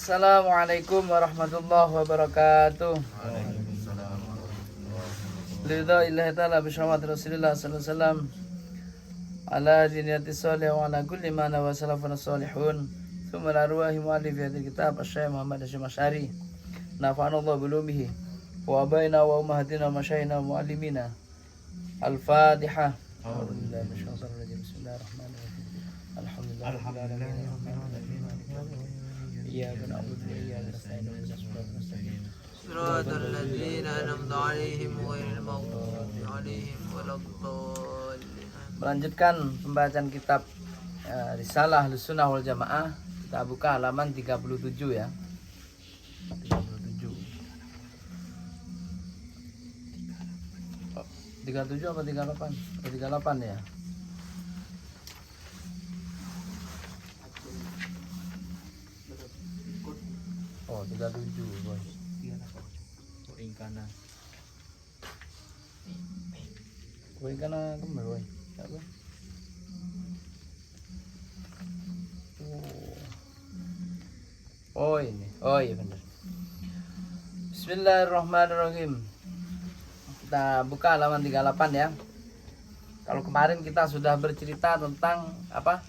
Assalamualaikum warahmatullahi wabarakatuh. Lillahi ta'ala bisyrahmati Rasulillah sallallahu alaihi wasallam ala diniyati salih wa ala kulli mana wa salafana salihun thumma la ruwahi mu'alif hadil kitab Asy-Syaikh Muhammad Hasyim Asy'ari nafa'anallahu bilumihi wa abaina wa ummahatina wa masyaihina wa mu'allimina. Al-Fatihah. Bismillahirrahmanirrahim. Alhamdulillahirabbil iyyaka na'budu wa iyyaka nasta'in Siratal ladzina an'amta 'alaihim ghairil maghdubi 'alaihim waladdallin. Melanjutkan pembacaan kitab Risalah Ahlussunnah wal Jamaah. Kita buka halaman 37 ya. 37. 37 apa 38? 38 ya. Oh, 37, boy. Ingkana kemana, boy? Apa? Oh ini. Oh iya benar. Bismillahirrahmanirrahim. Kita buka halaman 38 ya. Kalau kemarin kita sudah bercerita tentang apa?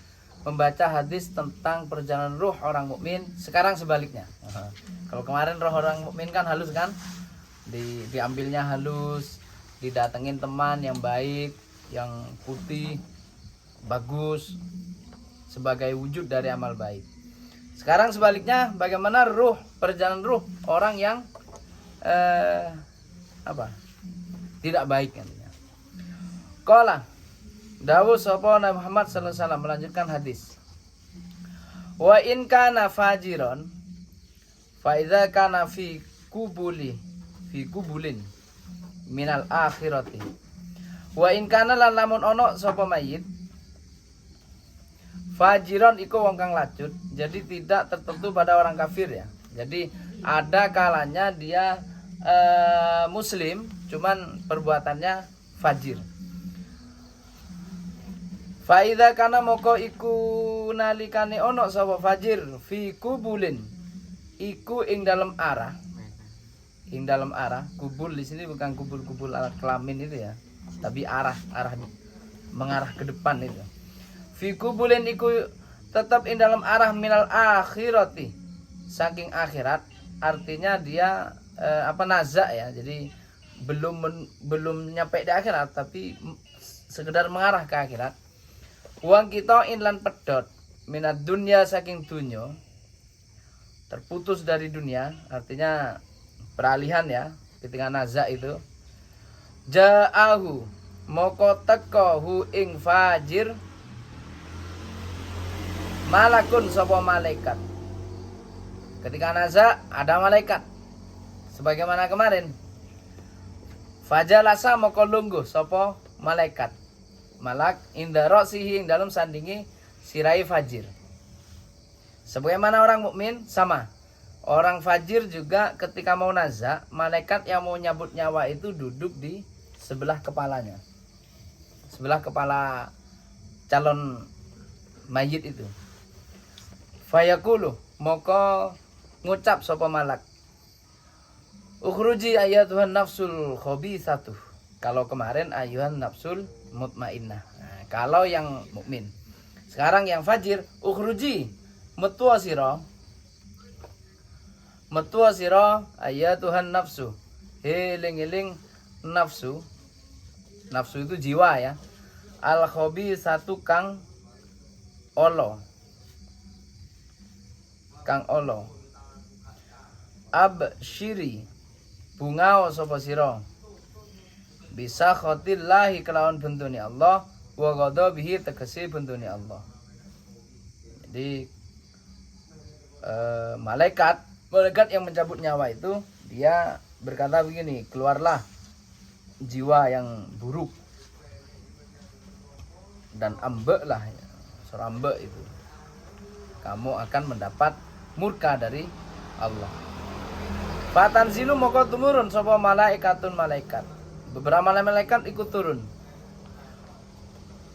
Membaca hadis tentang perjalanan ruh orang mukmin. Sekarang sebaliknya. Kalau kemarin roh orang mukmin kan halus kan? Diambilnya halus, didatengin teman yang baik, yang putih, bagus, sebagai wujud dari amal baik. Sekarang sebaliknya, bagaimana perjalanan ruh orang yang tidak baik nantinya. Qala Dawud sapa Nabi Muhammad sallallahu alaihi wasallam melanjutkan hadis. Wa in kana fajiron fa idza kana fi kubulin minal akhirati. Wa in kana lan lamun ono sapa mayit fajiron iku wong kang lacut, jadi tidak tertentu pada orang kafir ya. Jadi ada kalanya dia muslim cuman perbuatannya fajir. Fa idza kana moko iku nalikane ono sapa fajir fi kubulin iku ing dalam arah. Ing dalam arah, kubul di sini bukan kubul-kubul alat kelamin itu ya, tapi arah mengarah ke depan itu. Fi kubulin iku tetap ing dalam arah minal akhirati, saking akhirat, artinya dia nazak ya. Jadi belum nyampe di akhirat tapi sekedar mengarah ke akhirat. Uang kita inlan pedot minat dunia saking dunyo, terputus dari dunia, artinya peralihan ya, ketika nazak itu. Ja'ahu moko teko hu ing fajir malakun sapa malaikat. Ketika nazak ada malaikat sebagaimana kemarin. Fajalasa moko lungguh sapa malaikat. Malak inda ra'sihi ing dalam sandingi sirai fajir. Sebagaimana orang mukmin sama. Orang fajir juga ketika mau nazak, malaikat yang mau nyabut nyawa itu duduk di sebelah kepalanya. Sebelah kepala calon mayit itu. Fayaqulu moko ngucap sapa malak. Ukhruji ayyatuhan nafsul khabithatu. Kalau kemarin ayyuhan nafsul mutmainnah. Nah, kalau yang mukmin. Sekarang yang fajir, ukhruji metu sira. Metu sira ayyatuhan nafsu. Eling-eling nafsu. Nafsu itu jiwa ya. Al khabithatu kang olo. Kang olo. Absyiri bungao sapa sira. Bisa khotillahi kelawan bentuni Allah wa ghadabihi tegese bentuni Allah. Jadi malaikat yang mencabut nyawa itu dia berkata begini, keluarlah jiwa yang buruk dan ambek lah ya, serambek itu. Kamu akan mendapat murka dari Allah. Fatanzilu moko tumurun sapa malaikatun malaikat. Beberapa malaikat ikut turun.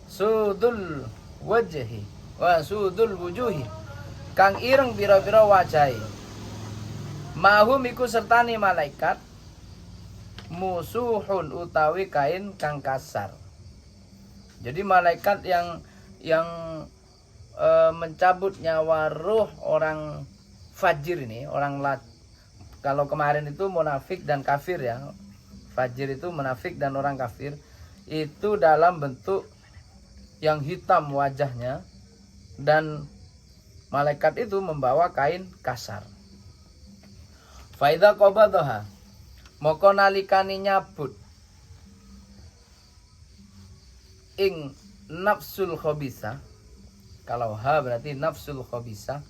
Sudul wajhi wa sudul wujuhi kang ireng pira-pira wajahe Mahum iku sertani malaikat musuhun utawi kain kang kasar. Jadi malaikat yang mencabut nyawa ruh orang fajir ini, kalau kemarin itu munafik dan kafir ya. Fajir itu munafik dan orang kafir, itu dalam bentuk yang hitam wajahnya, dan malaikat itu membawa kain kasar. Faida qabadaha, moko nalikani nyabut ing nafsul khabisa. Kalau ha berarti nafsul khabisa.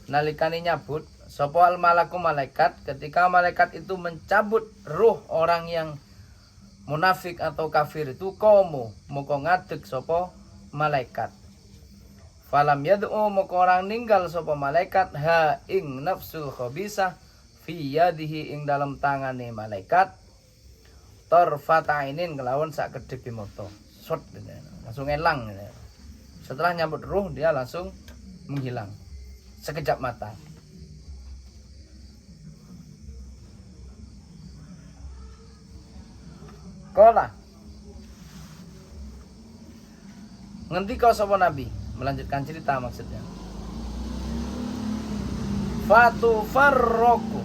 Nalikani nyabut sapa al malaku malaikat, ketika malaikat itu mencabut ruh orang yang munafik atau kafir itu, komo moko ngadeg sapa malaikat. Falam yad'u moko orang ninggal sapa malaikat ha ing nafsul khabisa fi yadihi ing dalam tangane malaikat tarfatainin kelawan sak kedip mata. Shot langsung elang. Setelah nyambut ruh dia langsung menghilang sekejap mata. Kola ngendika sapa nabi, melanjutkan cerita maksudnya. Fatu farroku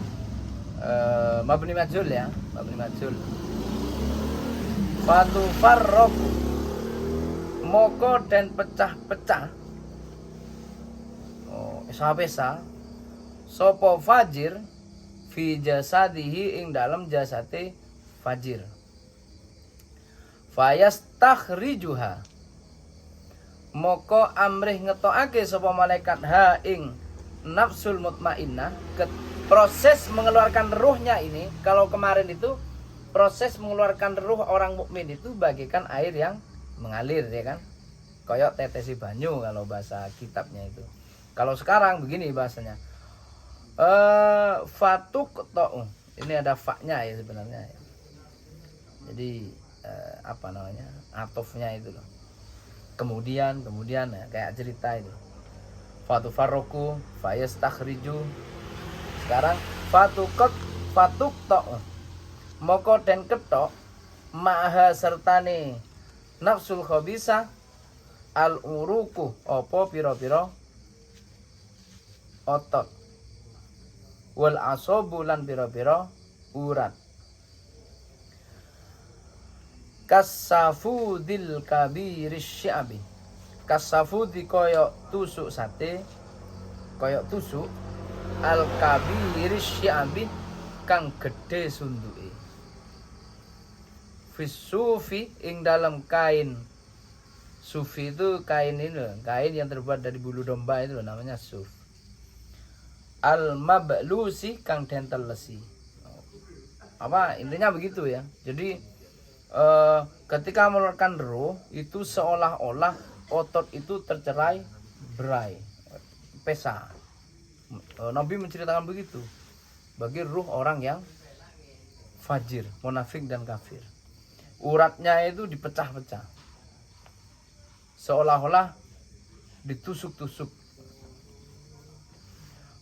mabni majul ya, mabni majul. Fatu farroku moko dan pecah-pecah esa-pesa sopo fajir fi jasadihi ing dalam jasate fajir. Fayastakhrijuha moko amrih ngetokake sapa malaikat ha ing nafsul mutmainnah, proses mengeluarkan ruhnya ini. Kalau kemarin itu proses mengeluarkan ruh orang mukmin itu bagaikan air yang mengalir ya kan, koyok tetesi banyu kalau bahasa kitabnya itu. Kalau sekarang begini bahasanya, fatuk to, ini ada faknya ya sebenarnya ya. Jadi apa namanya, atofnya itu loh, kemudian ya, kayak cerita itu. Fatu farroku fayastakhriju, sekarang fatuk to moko den ketok maha sertane nafsul khabisa al uruku opo piro-piro otot wal asobu lan piro-piro urat. Kasafudil kabiris syabi, kasafudi koyok tusuk sate, koyok tusuk al kabiris syabi kang gede sunduke. Fisufi ing dalam kain. Sufi itu kain ini loh, kain yang terbuat dari bulu domba itu loh, namanya suf. Al mablusi kang dentel lesi. Apa intinya begitu ya. Jadi ketika mengeluarkan roh itu seolah-olah otot itu tercerai berai, pesa. Nabi menceritakan begitu bagi ruh orang yang fajir, munafik dan kafir. Uratnya itu dipecah-pecah, seolah-olah ditusuk-tusuk.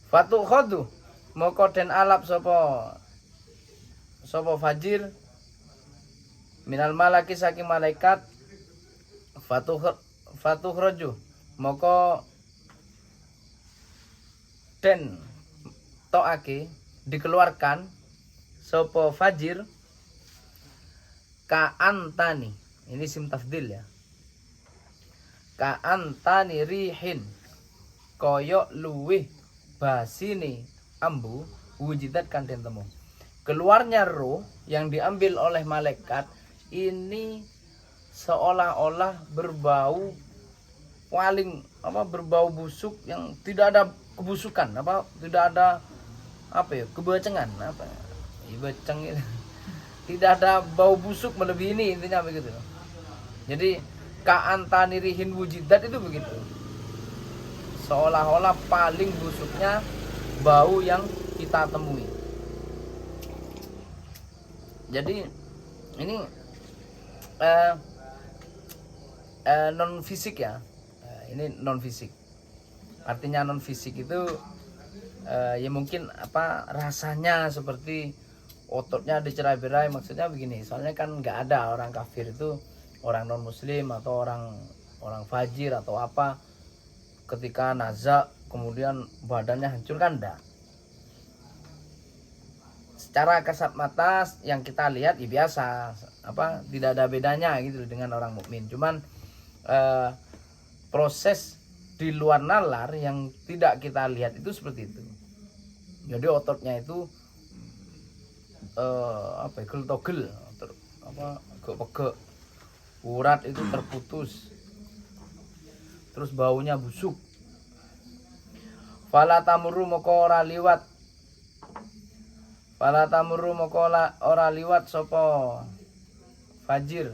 Fatu khodu moko den alap sopo fajir minal malaki saking malaikat. Fatu khroju moko den toake dikeluarkan sopo fajir ka antani, ini sim tafdil ya, ka antani rihin koyok luwih basini ambu wujidat kan den temu. Keluarnya roh yang diambil oleh malaikat ini seolah-olah berbau waling, berbau busuk yang tidak ada kebusukan, tidak ada kebacengan, ibeceng itu. Tidak ada bau busuk melebihi ini, intinya begitu. Jadi ka'antani rihin wujidat itu begitu, seolah-olah paling busuknya bau yang kita temui. Jadi ini non fisik ya, ini non fisik. Artinya non fisik itu ya mungkin apa rasanya seperti ototnya dicerai-berai, maksudnya begini, soalnya kan nggak ada orang kafir itu, orang non muslim atau orang fajir atau apa, ketika nazak kemudian badannya hancur kan enggak. Secara kasat mata yang kita lihat ya biasa, apa tidak ada bedanya gitu dengan orang mukmin. Cuman proses di luar nalar yang tidak kita lihat itu seperti itu. Jadi ototnya itu apa gel togel apa pegel, urat itu terputus, terus baunya busuk. Fala tamuru moko ora liwat, fala tamuru moko ora liwat sopo fajir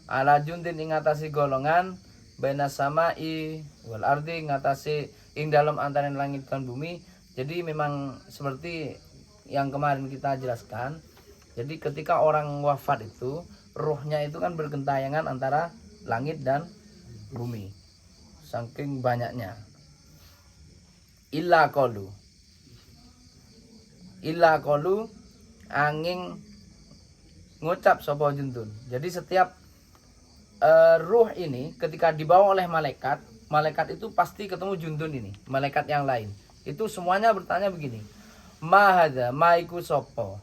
ala jundin ing ngatasi golongan baina samai wal ardi, ngatasi ing dalam antaraning langit dan bumi. Jadi memang seperti yang kemarin kita jelaskan, jadi ketika orang wafat itu rohnya itu kan bergentayangan antara langit dan bumi saking banyaknya. Illa qalu angin ngucap sapa juntun. Jadi setiap ruh ini ketika dibawa oleh malaikat, malaikat itu pasti ketemu juntun ini, malaikat yang lain. Itu semuanya bertanya begini, ma hadza, ma iku sapa.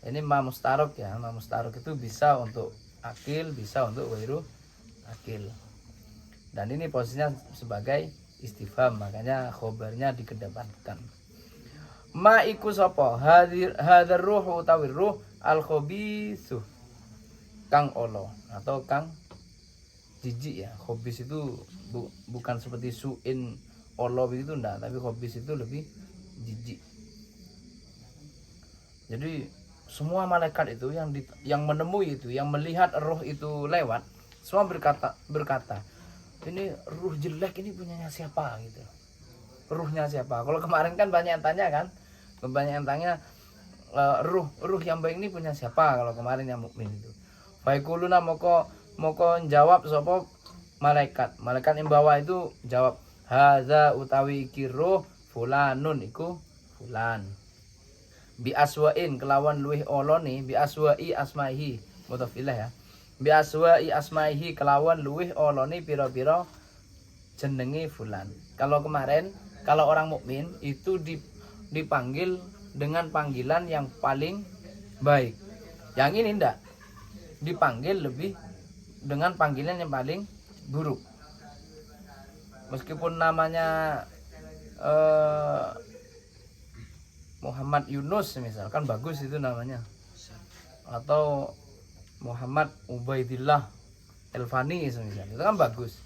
Ini ma mustarok ya, ma mustarok itu bisa untuk akil, bisa untuk wairu akil. Dan ini posisinya sebagai istifham, makanya khobarnya dikedepankan. Ma iku sapa, hadzal ruhu utawi ruh al khabithu, kang olo atau kang jijik ya. Khabis itu bukan seperti suin olo begitu enggak, tapi khabis itu lebih jijik. Jadi semua malaikat itu yang menemui itu, yang melihat roh itu lewat, semua berkata, ini ruh jelek ini punyanya siapa gitu. Ruhnya siapa? Kalau kemarin kan banyak yang tanya kan, ruh yang baik ini punya siapa? Kalau kemarin yang mukmin itu. Faikuluna moko jawab sapa malaikat. Malaikat yang bawa itu jawab, hadza utawi iki ruh fulanun iku fulan. Bi aswain kelawan luih olone, bi aswai asmaihi mudhaf ilaih ya. Bi aswai asmaihi kelawan luih olone pira-pira jenenge fulan. Kalau kemarin kalau orang mukmin itu dipanggil dengan panggilan yang paling baik. Yang ini ndak, dipanggil lebih dengan panggilan yang paling buruk. Meskipun namanya Muhammad Yunus misalkan bagus itu namanya, atau Muhammad Ubaidillah Elvani misalnya, itu kan bagus.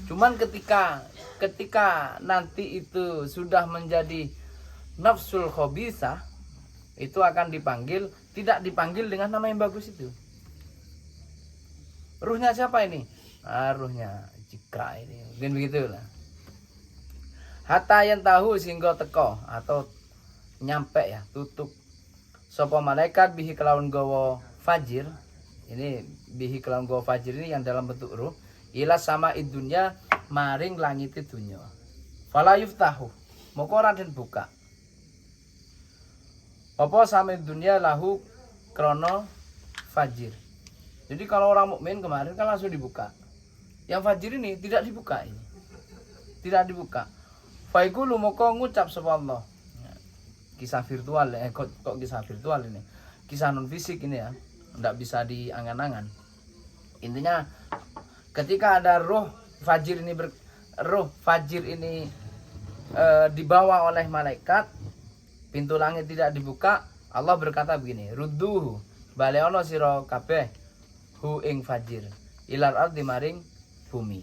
Cuman ketika nanti itu sudah menjadi nafsul khabisah, itu akan dipanggil, tidak dipanggil dengan nama yang bagus itu. Ruhnya siapa ini? Ruhnya Cikra ini, mungkin begitulah. Hatta yang tahu sehingga teko atau nyampe ya, tutup sapa malaikat bihi kelawan gawa fajir. Ini bihi kelawan gawa fajir ini yang dalam bentuk ruh ila sama idunya maring langit dunya. Fala yuftahu moko ora den buka apa sama dunia lahu krono fajir. Jadi kalau orang mukmin kemarin kan langsung dibuka, yang fajir ini tidak dibuka, ini tidak dibuka. Faikulu moko ngucap sapa Allah. Kisah virtual kok kisah virtual ini, kisah non fisik ini ya, tidak bisa diangan-angan. Intinya ketika ada roh fajir ini dibawa oleh malaikat, pintu langit tidak dibuka, Allah berkata begini, rudduhu baleono sira kabeh hu ing fajir ilar ardi maring bumi.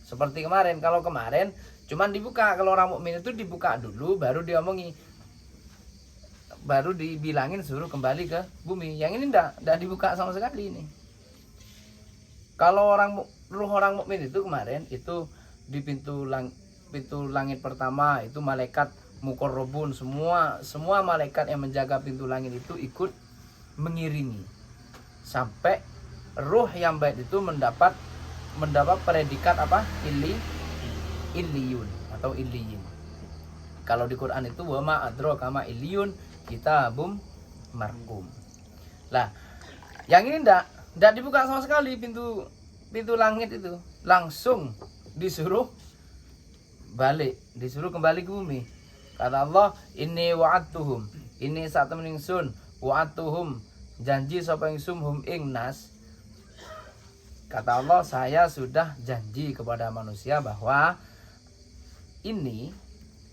Seperti kemarin, kalau kemarin cuman dibuka, kalau orang mukmin itu dibuka dulu baru diomongi, baru dibilangin suruh kembali ke bumi. Yang ini enggak dibuka sama sekali ini. Kalau ruh orang mukmin itu kemarin itu di pintu langit pertama itu malaikat muqarrabun, semua malaikat yang menjaga pintu langit itu ikut mengiringi sampai ruh yang baik itu mendapat predikat apa? Illiyun atau illiyin. Kalau di Quran itu wa ma adraka ma illiyun kitabum marqum. Lah, yang ini ndak dibuka sama sekali pintu langit itu. Langsung disuruh kembali ke bumi. Kata Allah, inni wa'adtuhum, ini saat temen ingsun wa'adtuhum, janji sapa ingsun hum ing nas. Kata Allah, saya sudah janji kepada manusia bahwa ini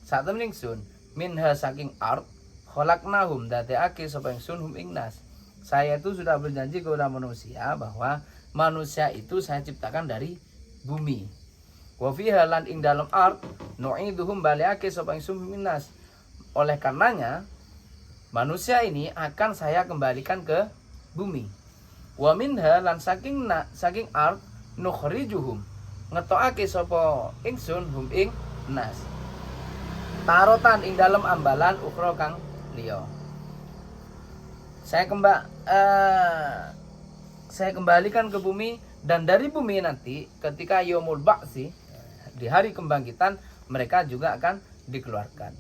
saat temen ingsun minha saking ard khalaqnahum, dadekake sapa ingsun hum ing nas. Saya itu sudah berjanji kepada manusia bahwa manusia itu saya ciptakan dari bumi. Wa fiha lan ing dalam ard nu'iduhum baliake sapa ingsun minas. Oleh karenanya manusia ini akan saya kembalikan ke bumi. Wa minha lan saking ard nukhrijuhum, ngetokake sapa ingsun hum ing nas. Tarotan ing dalam ambalan ukhra kang liya. Saya kembalikan ke bumi, dan dari bumi nanti ketika yaumul ba'si, di hari kebangkitan, mereka juga akan dikeluarkan.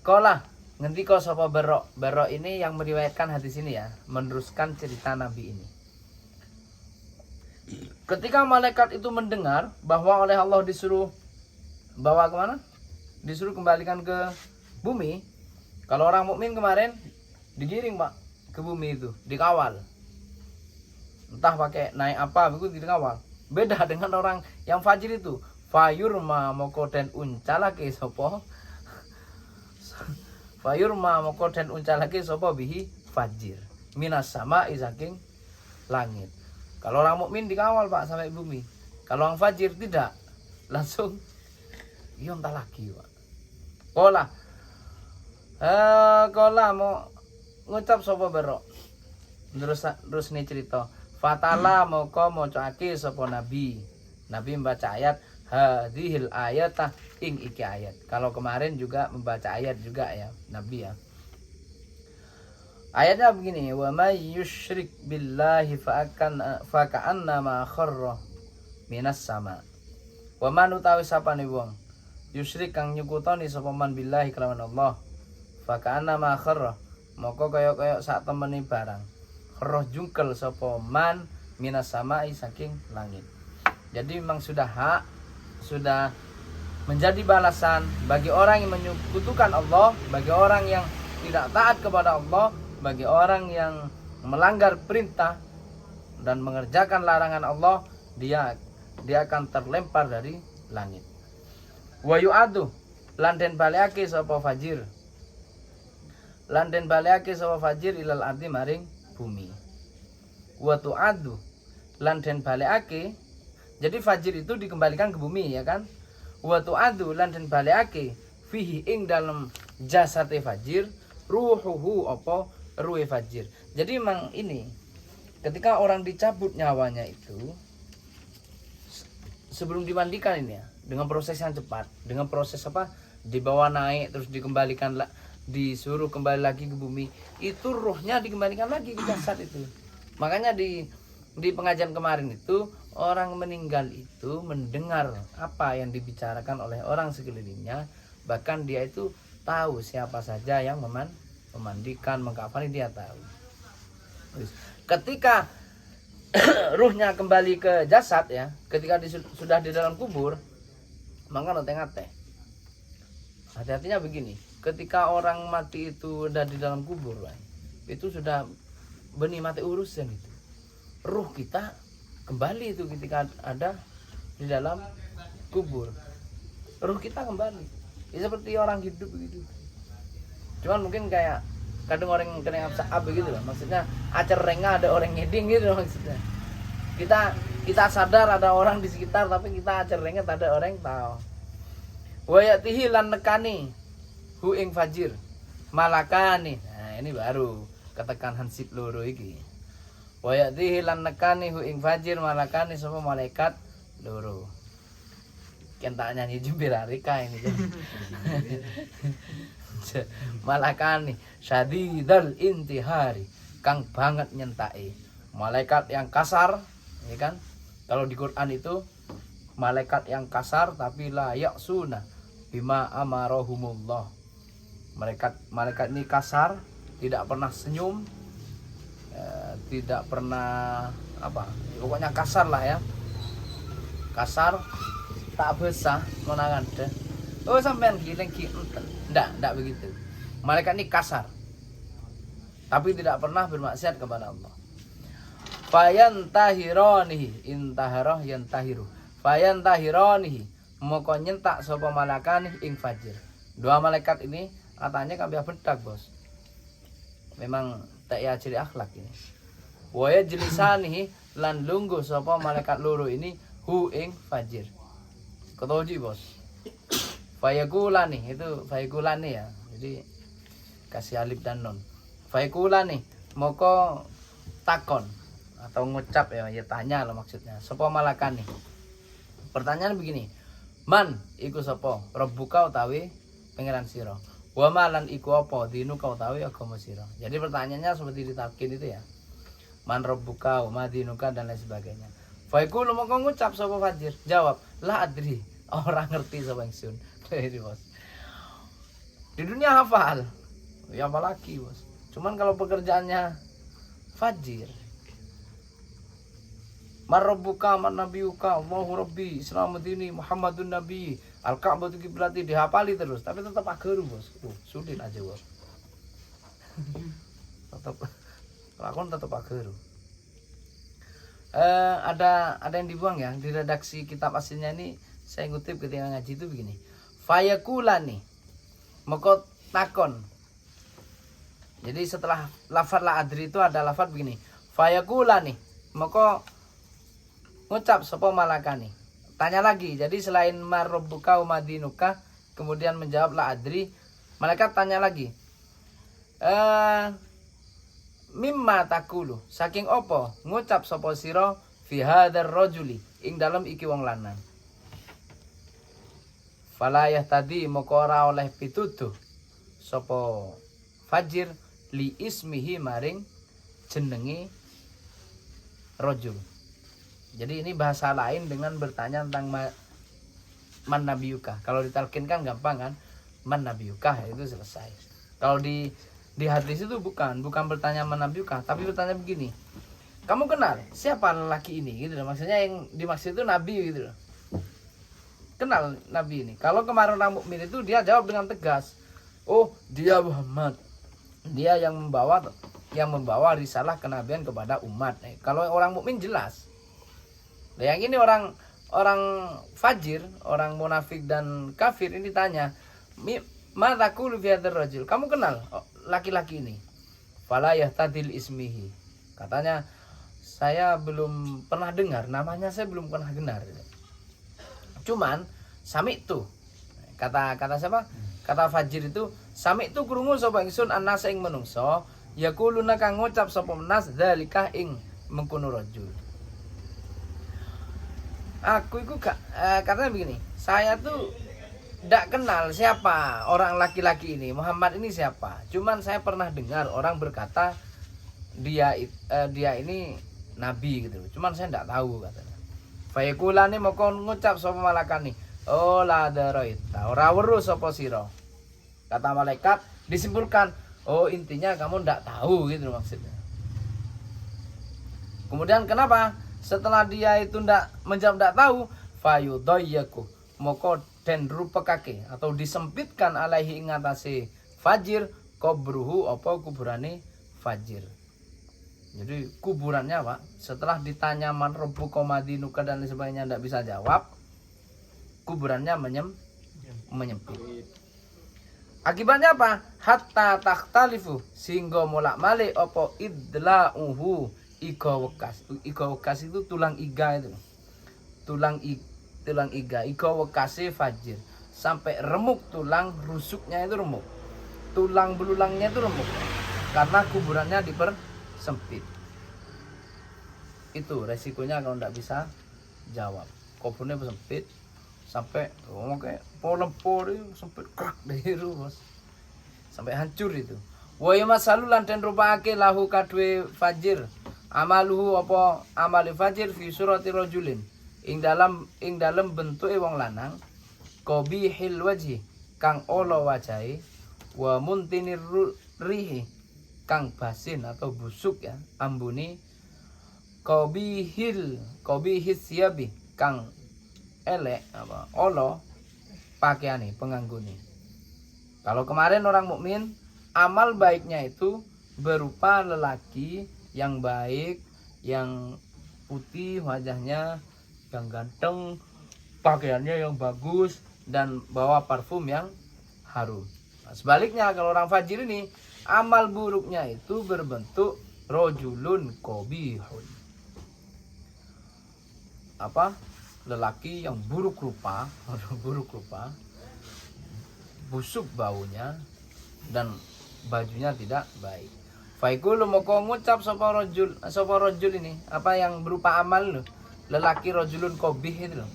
Qala ngendika sapa Barok ini yang meriwayatkan hadis ini ya, meneruskan cerita Nabi ini. Ketika malaikat itu mendengar bahwa oleh Allah disuruh bawa kemana? Disuruh kembalikan ke bumi. Kalau orang mukmin kemarin digiring Pak ke bumi itu, dikawal. Entah pakai naik apa begitu dikawal. Beda dengan orang yang fajir itu. Fayurma moko den uncalake sapa. Fayurma moko den uncalake sapa bihi fajir. Minas sama saking langit. Kalau orang mukmin dikawal Pak sampai bumi. Kalau orang fajir tidak, langsung iya entah lagi Pak. Kola mau ngucap sapa Barok. Terus nih cerita. Fatala moko mocake sapa Nabi membaca ayat hadhil ayatah ing iki ayat. Kalau kemarin juga membaca ayat juga ya Nabi ya. Ayatnya begini, wa may yusyrik billahi fa ka'anna ma kharra minas sama. Wa man utawi sapane wong yusyrik kang nyukutoni sapa man billahi kelawan Allah, fa ka'anna ma kharra, moko kaya sak temene barang roh jungkel sapa man minas samai saking langit. Jadi memang sudah menjadi balasan bagi orang yang menyekutukan Allah, bagi orang yang tidak taat kepada Allah, bagi orang yang melanggar perintah dan mengerjakan larangan Allah, dia akan terlempar dari langit. Wa yu'adu lan den baleake sapa fajir. Lan den baleake sapa fajir ilal ardi maring bumi. Wa tu'adu lan den baleake. Jadi fajir itu dikembalikan ke bumi ya kan? Wa tu'adu lan den baleake fihi ing dalam jasate fajir ruhuhu apa ruhe fajir. Jadi memang ini ketika orang dicabut nyawanya itu sebelum dimandikan ini ya, dengan proses yang cepat, dengan proses apa? Dibawa naik terus dikembalikan, disuruh kembali lagi ke bumi, itu ruhnya dikembalikan lagi ke jasad itu. Makanya di pengajian kemarin itu orang meninggal itu mendengar apa yang dibicarakan oleh orang sekelilingnya, bahkan dia itu tahu siapa saja yang memandikan, mengkafani, dia tahu. Ketika ruhnya kembali ke jasad ya, ketika sudah di dalam kubur, maka ngate-ngate. Hati-hatinya begini, ketika orang mati itu udah di dalam kubur, itu sudah benih mati urusan itu. Ruh kita kembali itu ketika ada di dalam kubur. Ruh kita kembali. Ya, seperti orang hidup begitu. Cuman mungkin kayak kadang orang kena absaab begitu lah. Maksudnya acer rengah ada orang ngeding gitu maksudnya. Kita sadar ada orang di sekitar tapi kita acer rengah tak ada orang yang tahu. Wa yatihi lan nekani hu ing fajir malakani. Nah, ini baru ketekan hansip loro iki. Wa yatihi lan nekani hu ing fajir malakani sapa malaikat loro. Kan tak nyanyi jembir Rika ini. Malakani syadidal intihari, kang banget nyentai. Malaikat yang kasar, ya kan? Kalau di Quran itu malaikat yang kasar tapi layak sunnah, bima amarahumullah. Malaikat ini kasar, tidak pernah senyum, tidak pernah apa, pokoknya kasar lah ya. Kasar, tak besar, menangan deh. Oh sampean giling enten. Enggak begitu. Malaikat ini kasar, tapi tidak pernah bermaksiat kepada Allah. Fayantahironihi, intaharoh yantahiru. Fayantahironihi, moko nyentak sapa malakani ing fajir. Dua malaikat ini katanya kabeh bedak, Bos. Memang tak ya ciri akhlak ini. Waya jelisanihi lan lungguh sapa malaikat loro ini hu ing fajir. Ketujuh, Bos. Fayakulani, itu fayakulani ya. Jadi kasih alif dan nun. Fayakulani, moko takon atau ngucap ya tanya lah maksudnya. Sapa malakani. Pertanyaan begini. Man iku sapa? Rabbuka utawi pangeran sira. Wa malan iku apa? Dinu kau utawi agama sira. Jadi pertanyaannya seperti ditalkin itu ya. Man rabbuka wa dinuka dan lain sebagainya. Fa iku moko ngucap sapa Fajir? Jawab, la adri. Orang ngerti sapa ingsun. Ini, Bos. Di dunia hafal. Ya apalagi, Bos. Cuman kalau pekerjaannya Fajir. Marabbuka man nabiyuka Allahu rabbi Islamuddini Muhammadun nabi Al-Ka'batu kiblati dihafali terus tapi tetap ageru, Bos. Sulit aja, Bos. Tetap lakon tetap ageru. Ada yang dibuang ya di redaksi kitab aslinya ini. Saya ngutip ketika ngaji itu begini. Fayakulani moko takon. Jadi setelah lafaz la adri itu ada lafaz begini. Fayakulani moko ngucap sapa malakani. Tanya lagi. Jadi selain marabbuka wa madinuka kemudian menjawab la adri, malaikat tanya lagi. Mimma takulu, saking opo ngucap sapa sira fi hadzal rajuli ing dalem iki wong lanang. Falayah tadi moko ora oleh pituduh sapa Fajir li ismihi maring jenenge rajul. Jadi ini bahasa lain dengan bertanya tentang man nabiyuka. Kalau ditalkinkan gampang kan? Man nabiyuka itu selesai. Kalau di hadis itu bukan bertanya man nabiyuka, tapi bertanya begini. Kamu kenal siapa lelaki ini gitu loh. Maksudnya yang dimaksud itu nabi gitu loh. Kenal nabi ini. Kalau kemarin orang mukmin itu dia jawab dengan tegas. Oh, dia Muhammad. Dia yang membawa risalah kenabian kepada umat. Kalau orang mukmin jelas. Nah, yang ini orang fajir, orang munafik dan kafir ini tanya, "Ma taqulu fi hadzal rajul?" Kamu kenal laki-laki ini? Fala yahtadil ismihi. Katanya, saya belum pernah dengar, namanya saya belum pernah dengar. Cuman sami itu. Kata siapa? Kata Fajir itu, sami itu krungu sapa ingsun anas ing menungso, yaquluna kang ngucap sapa menas dzalika ing mengkono rajul. Aku itu katanya begini, saya tuh tidak kenal siapa orang laki-laki ini, Muhammad ini siapa. Cuman saya pernah dengar orang berkata dia ini nabi gitu. Cuman saya tidak tahu katanya. Fayakulani moko ngucap sapa malakani, oh la daraita, ora weruh sapa sira. Kata malaikat disimpulkan, oh intinya kamu tidak tahu gitu maksudnya. Kemudian kenapa? Setelah dia itu menjawab tidak tahu, fayudayyaku moko den rupekake atau disempitkan alaihi ing atase Fajir qabruhu apa kuburane Fajir. Jadi kuburannya Pak, setelah ditanya man rabbuka madinuka dan sebagainya tidak bisa jawab, kuburannya menyempit. Akibatnya apa? Hatta takhtalifu sehingga molak-malik apa idla'uhu iga wekas itu tulang iga itu. Tulang iga wekase Fajir sampai remuk tulang rusuknya itu remuk. Tulang belulangnya itu remuk karena kuburannya dipersempit. Itu resikonya kalau tidak bisa jawab. Kuburnya sempit sampai kayak polempor itu sampai krak deru, Bos. Sampai hancur itu. Wa yamasalulan den rupake lahu kadwe Fajir. Amaluhu apa amali Fajir fi surati rajulin ing dalam bentuke wong lanang qabihil wajhi kang olo wajahe, wa muntinir rihi kang basin atau busuk ya ambune, qabihis siyabi kang elek apa olo pakaiane penganggune. Kalau kemarin orang mukmin amal baiknya itu berupa lelaki yang baik, yang putih wajahnya, yang ganteng, pakaiannya yang bagus, dan bawa parfum yang harum. Nah, sebaliknya kalau orang fajir ini amal buruknya itu berbentuk rojulun qabihun. Apa? Lelaki yang buruk rupa, busuk baunya dan bajunya tidak baik. Faikulu moko ngucap sapa rajul ini, apa yang berupa amal lo, lelaki rajulun qabih itu loh.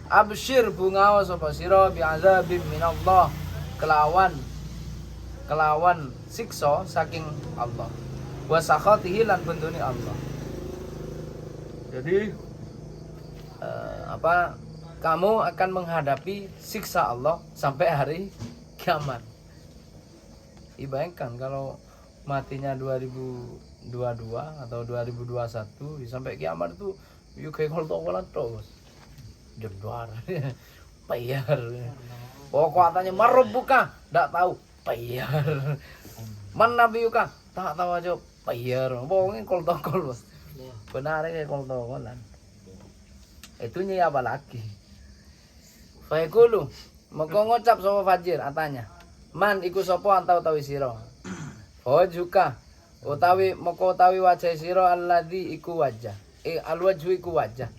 Absyir bungao sapa sira bi azabim minallah, kelawan siksa saking Allah. Wa sakhatihi lan bentune Allah. Jadi kamu akan menghadapi siksa Allah sampai hari kiamat. Dibayangkan kalau matinya 2022 atau 2021 sampai kiamat itu yuk kayak kalau terus jedar payar. Katanya marobuka ndak tahu payar. Man nabiyuka tak tahu aja payar. Pokoknya kol bos. Benar kayak kol-kolan. Itunya apa lagi? Faikulu moko ngucap sapa fajir atanya. Man iku sapa antau tawi sira. Oh juga utawi moko utawi wajah sira alladzi iku wajah. Alwajhu iku wajah.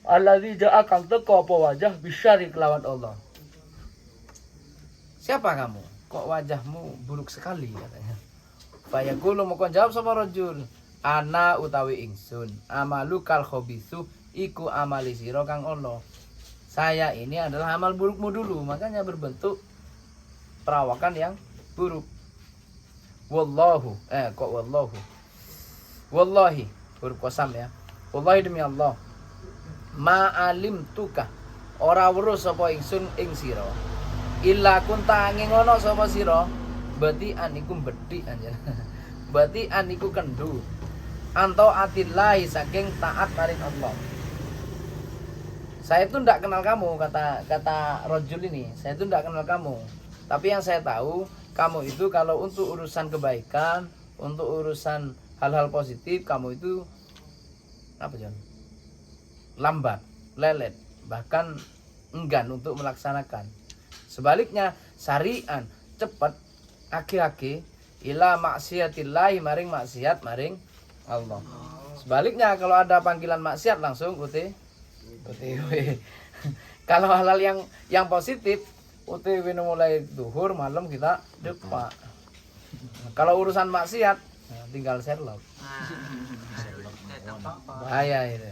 Alladzi ja'a kang teko apa wajah bisyari kelawan Allah. Siapa kamu? Kok wajahmu buruk sekali katanya. Fayaqulu moko jawab sapa rajul. Ana utawi ingsun amalu kal khabisu iku amali sira kang Allah. Saya ini adalah amal burukmu dulu, makanya berbentuk perawakan yang buruk. Wallahu, wallahi, huruf qasam ya. Wallahi demi Allah. Ma'alim tuka ora weruh sapa ingsun ing sira. Illa kunta angin ngono sapa sira, berarti aniku bedhik anjen. Berarti aniku kendu. Anto atillahi saking taat maring Allah. Saya itu tidak kenal kamu, kata rojul ini. Saya itu tidak kenal kamu. Tapi yang saya tahu, kamu itu kalau untuk urusan kebaikan, untuk urusan hal-hal positif, kamu itu apa John? Lambat, lelet, bahkan enggan untuk melaksanakan. Sebaliknya, syari'an, cepat, aki-aki, ila maksiatillahi maring maksiat maring Allah. Sebaliknya, kalau ada panggilan maksiat langsung OTW. Kalau hal-hal yang positif OTW mulai duhur malam kita depak. Kalau urusan maksiat tinggal Sherlock. Bahaya itu.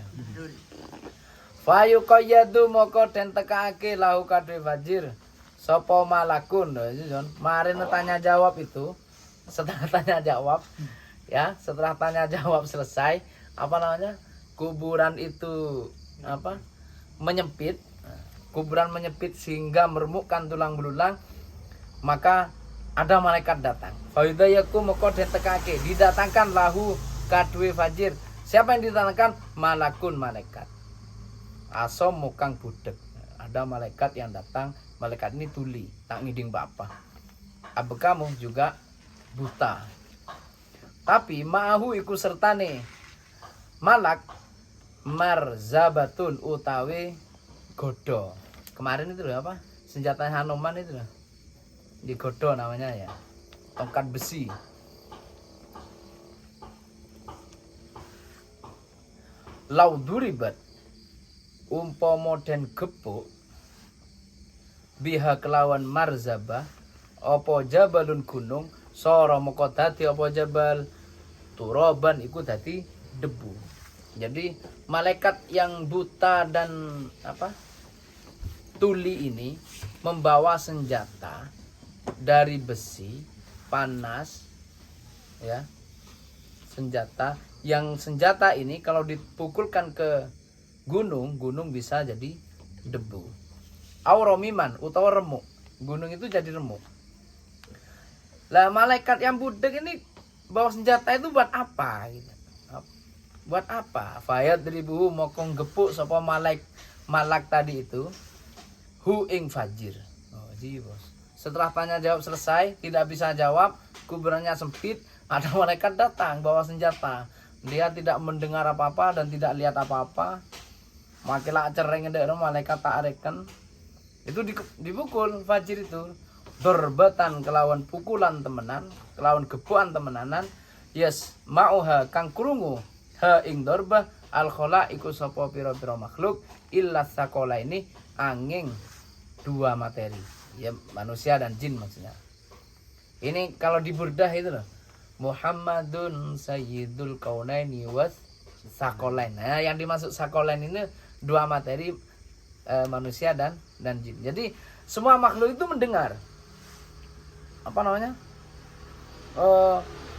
Fayu qayyadu moko den tekake lahu kadhe fajir sapa malakun. Kemarin tanya jawab itu, setelah tanya jawab ya, setelah tanya jawab selesai, apa namanya? Kuburan itu menyempit, kuburan menyempit sehingga meremukkan tulang belulang, maka ada malaikat datang. Faidayaku moko ditekake, didatangkan lahu kadwe fajir. Siapa yang didatangkan? Malakun, malaikat. Asom mukang budek. Ada malaikat yang datang, malaikat ini tuli, tak ngiding apa. Abe kamu juga buta. Tapi ma'ahu iku sertane malak marzabatun utawi godo. Kemarin itu loh apa? Senjata Hanuman itu loh. Di godo namanya ya. Tongkat besi. Lauduribat umpama den gepuk biha kelawan marzabah apa jabalun gunung sora moko dadi apa jabal turoban iku dadi debu. Jadi malaikat yang buta dan tuli ini membawa senjata dari besi panas ya. Senjata ini kalau dipukulkan ke gunung bisa jadi debu. Auromiman utawa remuk. Gunung itu jadi remuk. Lah malaikat yang budek ini bawa senjata itu buat apa gitu. Buat apa? Fayat ribu mokong gepuk sapa malak tadi itu hu ing fajir. Oh, ji bos. Setelah tanya jawab selesai, tidak bisa jawab, kuburannya sempit, ada malaikat datang bawa senjata. Dia tidak mendengar apa-apa dan tidak lihat apa-apa. Makilah cereng ndek malaikat tak areken. Itu dipukul fajir itu. Dorbatan kelawan pukulan temenan, kelawan gepukan temenanan. Yes, mauha kang krungu ha ing dorbah al khola iku sapa pira-pira makhluk illa sakola ini angin dua materi ya, manusia dan jin maksudnya. Ini kalau di burdah itu loh, Muhammadun sayyidul kaunaini was sakolain. Nah, yang dimaksud sakolain ini dua materi, manusia dan jin. Jadi semua makhluk itu mendengar apa namanya,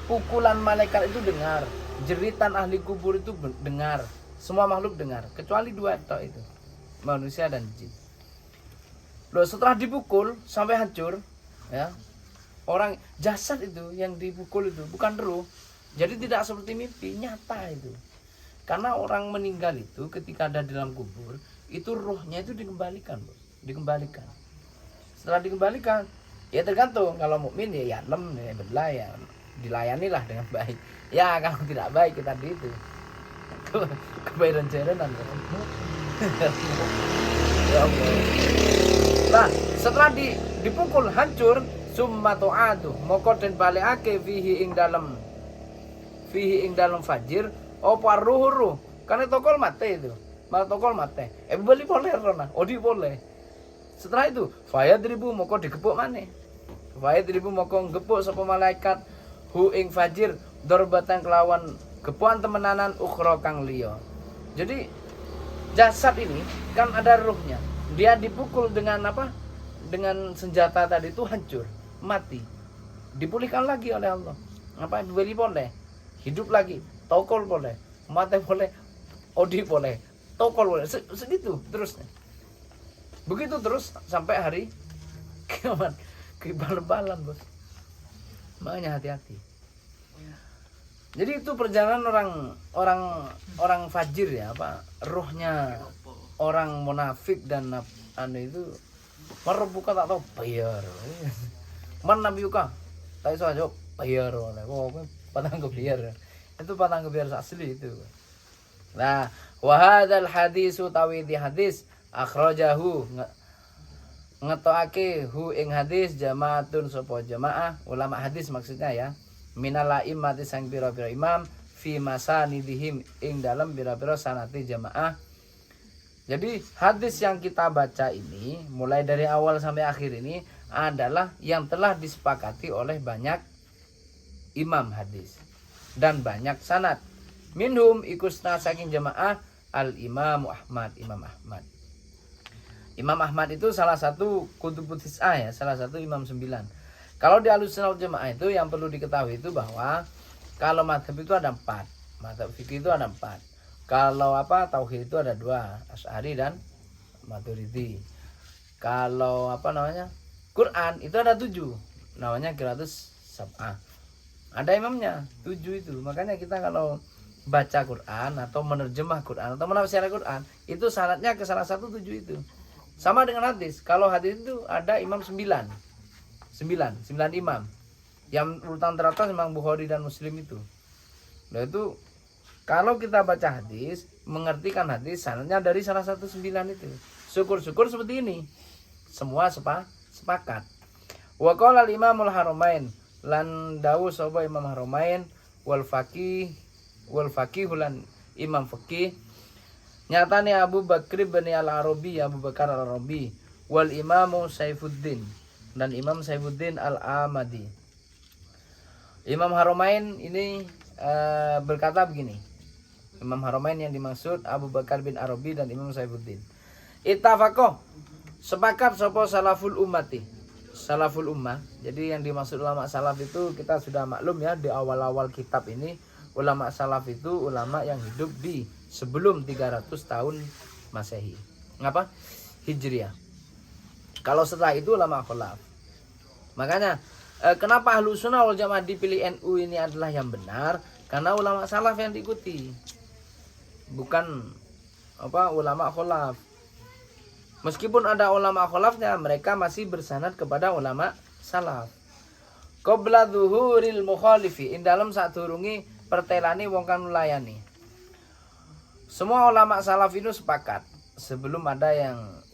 pukulan malaikat itu dengar, jeritan ahli kubur itu dengar, semua makhluk dengar kecuali dua itu, manusia dan jin. Loh, setelah dipukul sampai hancur ya, orang jasad itu yang dipukul itu bukan ruh, jadi tidak seperti mimpi, nyata itu. Karena orang meninggal itu ketika ada di dalam kubur itu rohnya itu dikembalikan, bos. Dikembalikan. Setelah dikembalikan ya tergantung, kalau mukmin ya lem ya belah ya dilayanilah dengan baik. Ya kalau tidak baik kita di itu kebaikan jaranan. Ya Allah. Nah, setelah dipukul hancur, summa tu'adu moko den balekake fihi ing dalem fajir apa ruh kan tokol mate itu. Mal tokol mate. Beli boleh rona, odi boleh. Setelah itu, fayad ribu moko digepuk maneh. Fayad ribu moko gepuk sapa malaikat hu ing fajir dorbatan kelawan gepukan temenanan ukhra kang liya. Jadi jasad ini kan ada ruhnya. Dia dipukul dengan apa? Dengan senjata tadi itu hancur, mati. Dipulihkan lagi oleh Allah. Apa? Beli boleh. Hidup lagi, tokol boleh. Mati boleh. Odi boleh. Tokol boleh. Segitu terusnya. Begitu terus sampai hari kiamat. Kebal-balan, bos. Makanya hati-hati. Jadi itu perjalanan orang fajir ya, apa? Ruhnya orang munafik dan itu merebuka tak tahu bayar. Mana nabi uka? Tak iso aja bayar oleh. Oh, patang kebiar. Itu patang kebiar asli itu. Nah, wa hadzal hadisu tawidi hadis akhrajahu ngetokake hu ing hadis jamaatun sapa jamaah ulama hadis maksudnya ya. Minal a'immati sang pira-pira imam fi masanidihim ing dalam pira-pira sanate jamaah. Jadi hadis yang kita baca ini mulai dari awal sampai akhir ini adalah yang telah disepakati oleh banyak imam hadis dan banyak sanad. Minhum ikusna saking jamaah al-Imam Ahmad, Imam Ahmad. Imam Ahmad itu salah satu kutubut tis'ah ya, salah satu imam 9. Kalau di Ahlussunnah wal Jamaah itu yang perlu diketahui itu bahwa kalau mazhab itu ada 4, mazhab fikih itu ada 4. Kalau apa tauhid itu ada 2, Asy'ari dan Maturidi. Kalau apa namanya? Quran itu ada 7, namanya qiraatus sab'ah. Ada imamnya 7 itu. Makanya kita kalau baca Quran atau menerjemah Quran atau menafsir Quran itu syaratnya ke salah satu 7 itu. Sama dengan hadis. Kalau hadis itu ada imam 9 imam. Yang urutan teratas memang Bukhari dan Muslim itu. Nah itu kalau kita baca hadis, mengertikan hadis sanadnya dari salah satu 9 itu. Syukur-syukur seperti ini. Semua sepakat. Wa qala al-Imamul Haramain lan dawu sapa Imam Haramain wal faqih lan Imam Fikih nyatane Abu Bakr bin Al-Arabi, Abu Bakar Al-Arabi wal Imamu Saifuddin dan Imam Saifuddin Al-Amadi. Imam Haramain ini berkata begini. Imam Haramain yang dimaksud Abu Bakar bin Arabi dan Imam Saifuddin. Ittafaqah sepakat sapa salaful ummati. Salaful ummah. Jadi yang dimaksud ulama salaf itu kita sudah maklum ya di awal-awal kitab ini. Ulama salaf itu ulama yang hidup di sebelum 300 tahun Masehi. Ngapa? Hijriah. Kalau setelah itu ulama khilaf. Makanya kenapa Ahlus Sunnah wal Jamaah dipilih NU ini adalah yang benar, karena ulama salaf yang diikuti. Bukan ulama khilaf. Meskipun ada ulama khilafnya, mereka masih bersanad kepada ulama salaf. Qabla zuhuril mukhalifi, ing dalam saturungi pertelani wong kang nulayani. Semua ulama salaf itu sepakat sebelum ada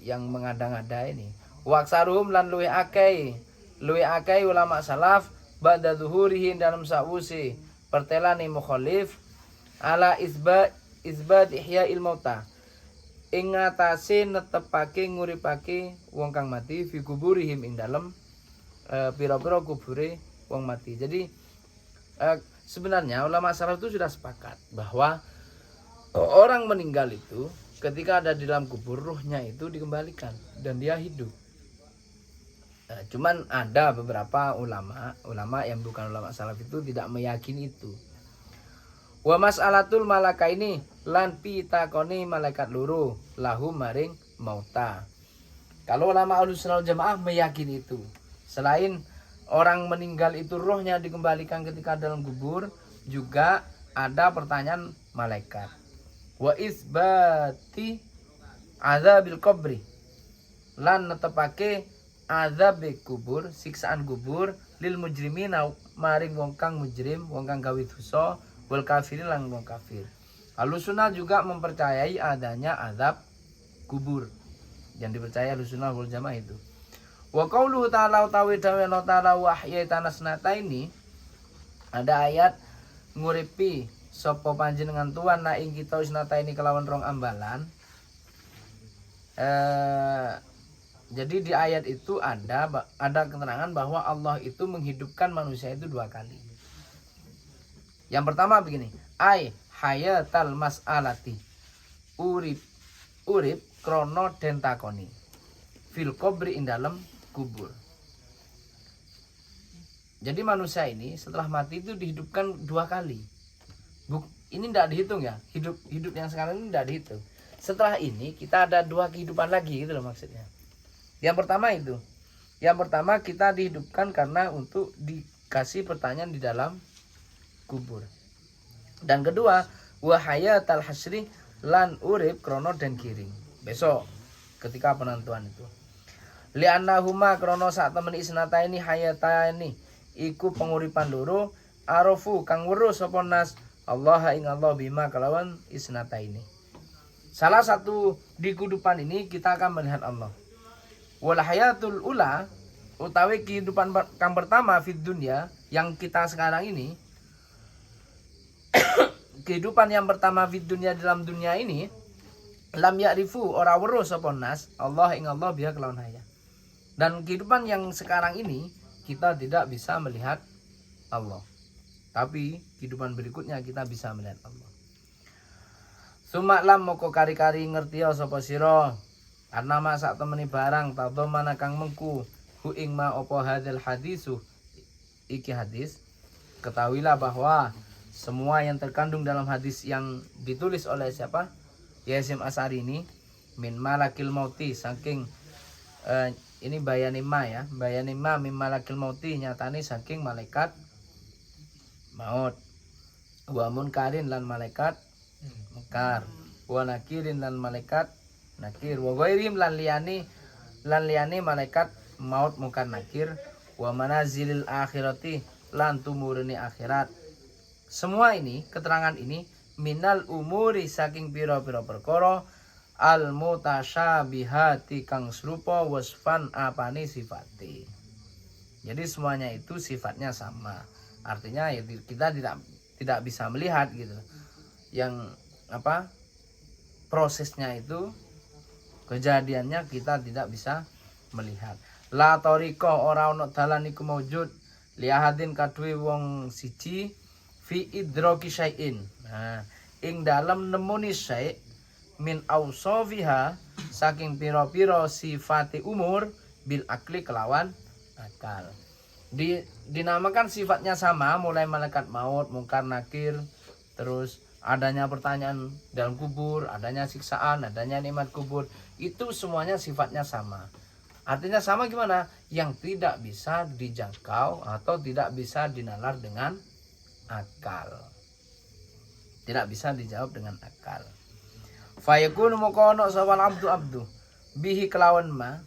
yang mengada-ngada ini. Waksaruhum lan luwe akeh ulama salaf ba'da zuhurihi dalam sa'usi pertelani mukhalif ala isbat ihya'il mauta. Ing ngatasi netepake nguripake wong kang mati fi kuburihim ing dalem pira-pira kubure wong mati. Jadi sebenarnya ulama salaf itu sudah sepakat bahwa orang meninggal itu ketika ada di dalam kubur, ruhnya itu dikembalikan dan dia hidup. Cuman ada beberapa ulama yang bukan ulama salaf itu tidak meyakini itu. Wa mas'alatul malaka ini lan pitakoni malaikat loro lahu maring mauta. Kalau ulama Ahlus Sunnah wal Jamaah meyakini itu. Selain orang meninggal itu rohnya dikembalikan ketika dalam kubur, juga ada pertanyaan malaikat. Wa isbati azabil qabri lan netepake azab kubur, siksaan kubur lil mujrimina maring wong kang mujrim, wong kang gawe dosa, wal kafirin lan wong kafir. Ahlus Sunnah juga mempercayai adanya azab kubur. Yang dipercaya Ahlus Sunnah wal Jamaah itu. Wa qauluhu ta'ala utawi dawe Allah ta'ala wahyaitan asnata ini ada ayat nguripi sapa panjenengan tuan na ing kita isnata ini kelawan rong ambalan. Jadi di ayat itu ada keterangan bahwa Allah itu menghidupkan manusia itu 2 kali. Yang pertama begini, ai hayatal mas'alati urip krono den takoni fil qabri ing dalem kubur. Jadi manusia ini setelah mati itu dihidupkan 2 kali. Ini tidak dihitung ya, hidup yang sekarang ini tidak dihitung. Setelah ini kita ada 2 kehidupan lagi gitu loh maksudnya. Yang pertama itu, yang pertama kita dihidupkan karena untuk dikasih pertanyaan di dalam kubur. Dan kedua, wahayatal hasri lan urip krono dan kiring. Besok ketika penentuan itu. Li'annahuma krono sak temen isnata ini hayatani iku penguripan loro arofu kang weruh sapa nas Allah ing Allah bima kelawan isnata ini. Salah satu di kehidupan ini kita akan melihat Allah. Wal hayatul ula utawi kehidupan kang pertama fid dunya yang kita sekarang ini kehidupan yang pertama fid dunya dalam dunia ini lam ya'rifu ora weruh sapa nas Allah ing Allah biha kelawan hayat. Dan kehidupan yang sekarang ini kita tidak bisa melihat Allah. Tapi kehidupan berikutnya kita bisa melihat Allah. Sumaklam moko kari-kari ngertiya sapa sira anama sak temeni barang tadho mana kang mengku hu ing ma apa hadzal hadisu iki hadis. Ketahuilah bahwa semua yang terkandung dalam hadis yang ditulis oleh siapa? Yasim As'ari ini min malakil mauti saking ini bayanima ya, bayanima min malakil mauti nyatane saking malaikat maut. Wa munkarin lan malaikat mungkar, wa nakirin lan malaikat nakir, wa ghairim lan liyane malaikat maut mungkar nakir, wa manazilil akhirati lan tumuruni akhirat. Semua ini, keterangan ini minal umuri saking pira-pira perkara al mutasyabihati kang serupa wasfan apane sifati. Jadi semuanya itu sifatnya sama. Artinya ya kita tidak bisa melihat gitu. Yang prosesnya itu kejadiannya kita tidak bisa melihat. La tariqa ora ana dalan iku maujud li ahadin kadue wong siji fi idraki syai'in. Nah, ing dalam nemuni syai' min ausofiha saking pira-pira sifati umur bil akli kelawan akal. Dinamakan sifatnya sama, mulai malaikat maut, mungkar nakir, terus adanya pertanyaan dalam kubur, adanya siksaan, adanya nikmat kubur, itu semuanya sifatnya sama. Artinya sama gimana? Yang tidak bisa dijangkau atau tidak bisa dinalar dengan akal. Tidak bisa dijawab dengan akal. Fayakunu mukono sawal abdu bihi kelawan ma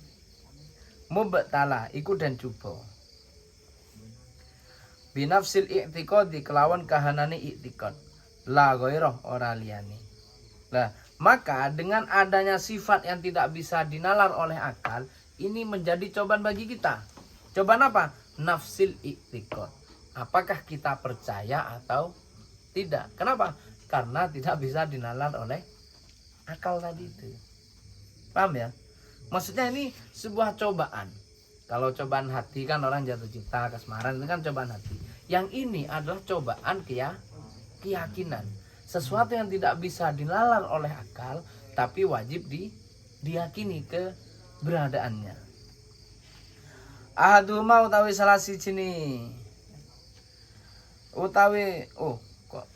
mubtala iku dan cuba. Binafsil i'tiqadi kelawan kahanane i'tiqad. La ghairah ora liyane. Lah, maka dengan adanya sifat yang tidak bisa dinalar oleh akal, ini menjadi cobaan bagi kita. Cobaan apa? Nafsil i'tiqad. Apakah kita percaya atau tidak? Kenapa? Karena tidak bisa dinalar oleh akal tadi itu. Paham ya? Maksudnya ini sebuah cobaan. Kalau cobaan hati kan orang jatuh cinta, kasmaran, itu kan cobaan hati. Yang ini adalah cobaan keyakinan. Sesuatu yang tidak bisa dinalar oleh akal, tapi wajib diyakini keberadaannya. Ahaduma utawi salah siji utawi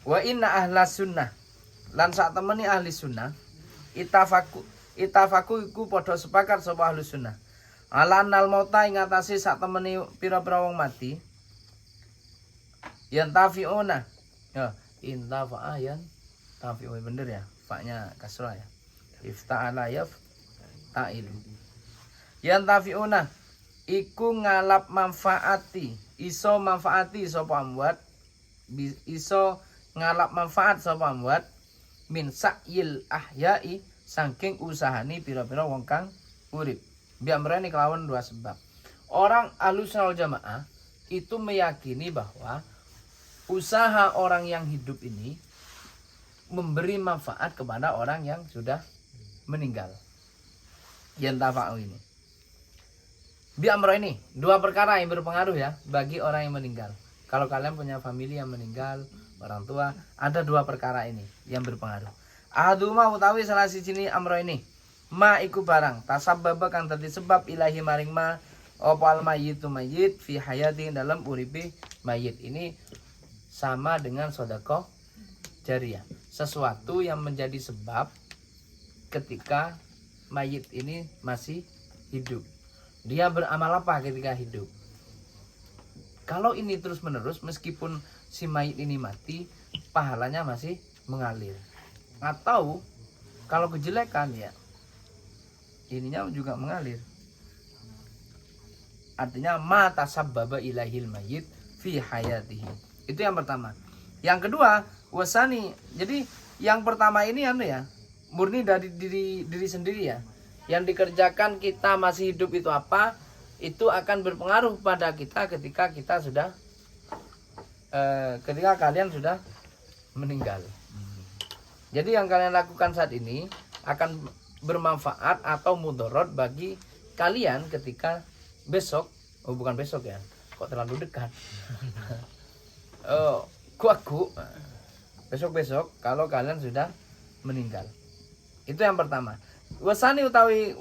wa inna ahlas sunnah lan sak temeni ahli sunnah itafaku iku padha sepakat sapa ahli sunnah alanal mauta ing atase sak temeni pira-pira wong mati yang tafiuna ya intafa ayan tafiu bener ya fa-nya kasrah ya ifta'ala yaf ta'il yang tafiuna iku ngalap manfaati iso manfaati sapa amwat iso ngalap manfaat sapa amwat min sa'il ahyai saking usahani pira-pira wong kang urip. Biar mereka kelawan dua sebab. Orang Ahlussunnah wal Jamaah itu meyakini bahwa usaha orang yang hidup ini memberi manfaat kepada orang yang sudah meninggal. Yang tafa'u ini. Biar mereka ini dua perkara yang berpengaruh ya bagi orang yang meninggal. Kalau kalian punya famili yang meninggal, orang tua, ada dua perkara ini yang berpengaruh. Ahaduma utawi salah siji amro ini ma iku barang tasabbaba kang dadi sebab ilahi maring ma apa al mayyitu mayyit fi hayati dalam uripe mayit. Ini sama dengan sedekah jariyah, sesuatu yang menjadi sebab ketika mayit ini masih hidup. Dia beramal apa ketika hidup? Kalau ini terus menerus meskipun si mayit ini mati, pahalanya masih mengalir. Atau kalau kejelekan ya ininya juga mengalir. Artinya mata sabbaba ilahil mayyit fi hayatihi. Itu yang pertama. Yang kedua, wasani. Jadi yang pertama ini ya, murni dari diri sendiri ya. Yang dikerjakan kita masih hidup itu apa? Itu akan berpengaruh pada kita ketika kita sudah ketika kalian sudah meninggal. Jadi yang kalian lakukan saat ini akan bermanfaat atau mudorot bagi kalian ketika besok, bukan besok ya, kok terlalu dekat. Besok kalau kalian sudah meninggal. Itu yang pertama. Wasani utawi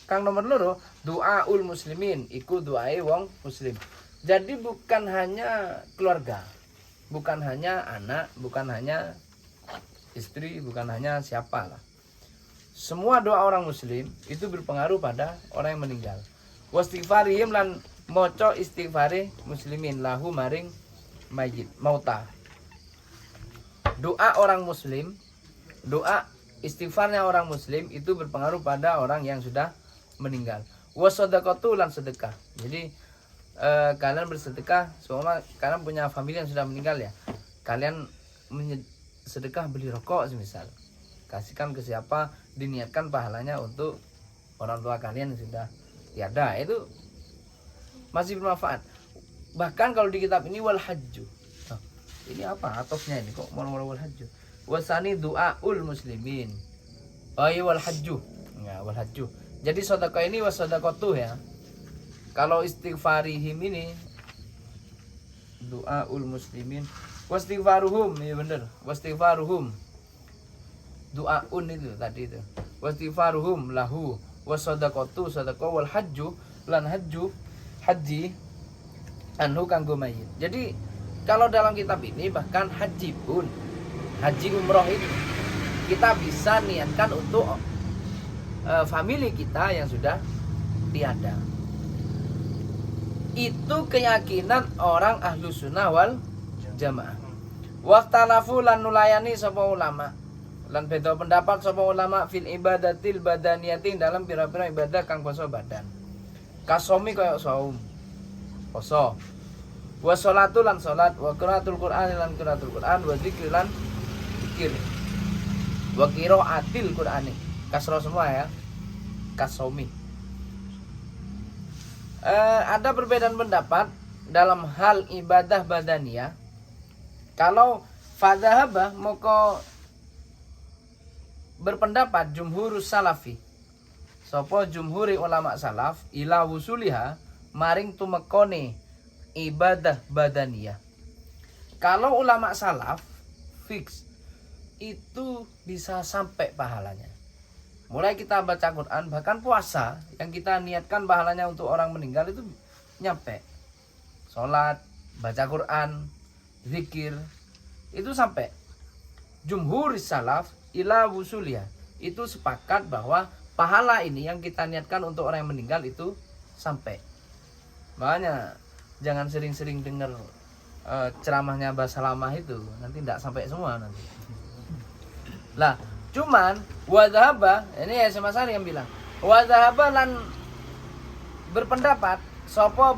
kang nomor loro doaul muslimin iku doae wong muslim. Jadi bukan hanya keluarga, bukan hanya anak, bukan hanya istri, bukan hanya siapa lah. Semua doa orang muslim itu berpengaruh pada orang yang meninggal. Wastighfarihim lan maca istighfare muslimin lahu maring mayit mauta. Doa orang muslim, doa istighfarnya orang muslim itu berpengaruh pada orang yang sudah meninggal. Wasadaqatu lan sedekah. Jadi kalian bersedekah, semua kalian punya famili yang sudah meninggal ya. Kalian sedekah beli rokok semisal, kasihkan ke siapa, diniatkan pahalanya untuk orang tua kalian yang sudah tiada, itu masih bermanfaat. Bahkan kalau di kitab ini wal hajju, ini apa atofnya ini kok wal hajju, wasani duaul muslimin, wal hajju, ya wal hajju. Jadi sedekah ini wasadaqatuh ya. Kalau istighfarihim ini duaul muslimin wastighfaruhum, ya bener, wastighfaruhum duaun itu tadi itu, wastighfaruhum lahu wasadaqatu sadaqah wal hajju lan haji anhu kanggo mayit. Jadi kalau dalam kitab ini bahkan haji pun, haji umroh itu kita bisa niatkan untuk famili kita yang sudah tiada. Itu keyakinan orang ahlu sunnah wal jamaah. Waktalafu lan nulayani sapa ulama, lan beda pendapat sapa ulama fil ibadatil badaniyati dalam pira-pira ibadah kang basa badan. Kasomi kaya saum, poso. Wa sholatu lan salat, wa qiraatul Qur'an lan qiraatul Qur'an, wa dzikir lan zikir. Wa qiraatil Qur'ani. Kasro semua ya. Kasomi. Ada perbedaan pendapat dalam hal ibadah badaniyah. Kalau fadhahabah moko berpendapat jumhurus salafi, sapa jumhuri ulama salaf ila wusuliha maring tumekone ibadah badaniyah. Kalau ulama salaf fix itu bisa sampai pahalanya. Mulai kita baca Quran, bahkan puasa yang kita niatkan pahalanya untuk orang meninggal itu nyampe. Sholat, baca Quran, zikir, itu sampai. Jumhur salaf ila wusulia itu sepakat bahwa pahala ini yang kita niatkan untuk orang yang meninggal itu sampai. Makanya jangan sering-sering dengar ceramahnya Mbah Salamah itu, nanti tidak sampai semua nanti. Lah, cuman wadhaba, ini ya Mas Ari yang bilang, wadhaba lan berpendapat sapa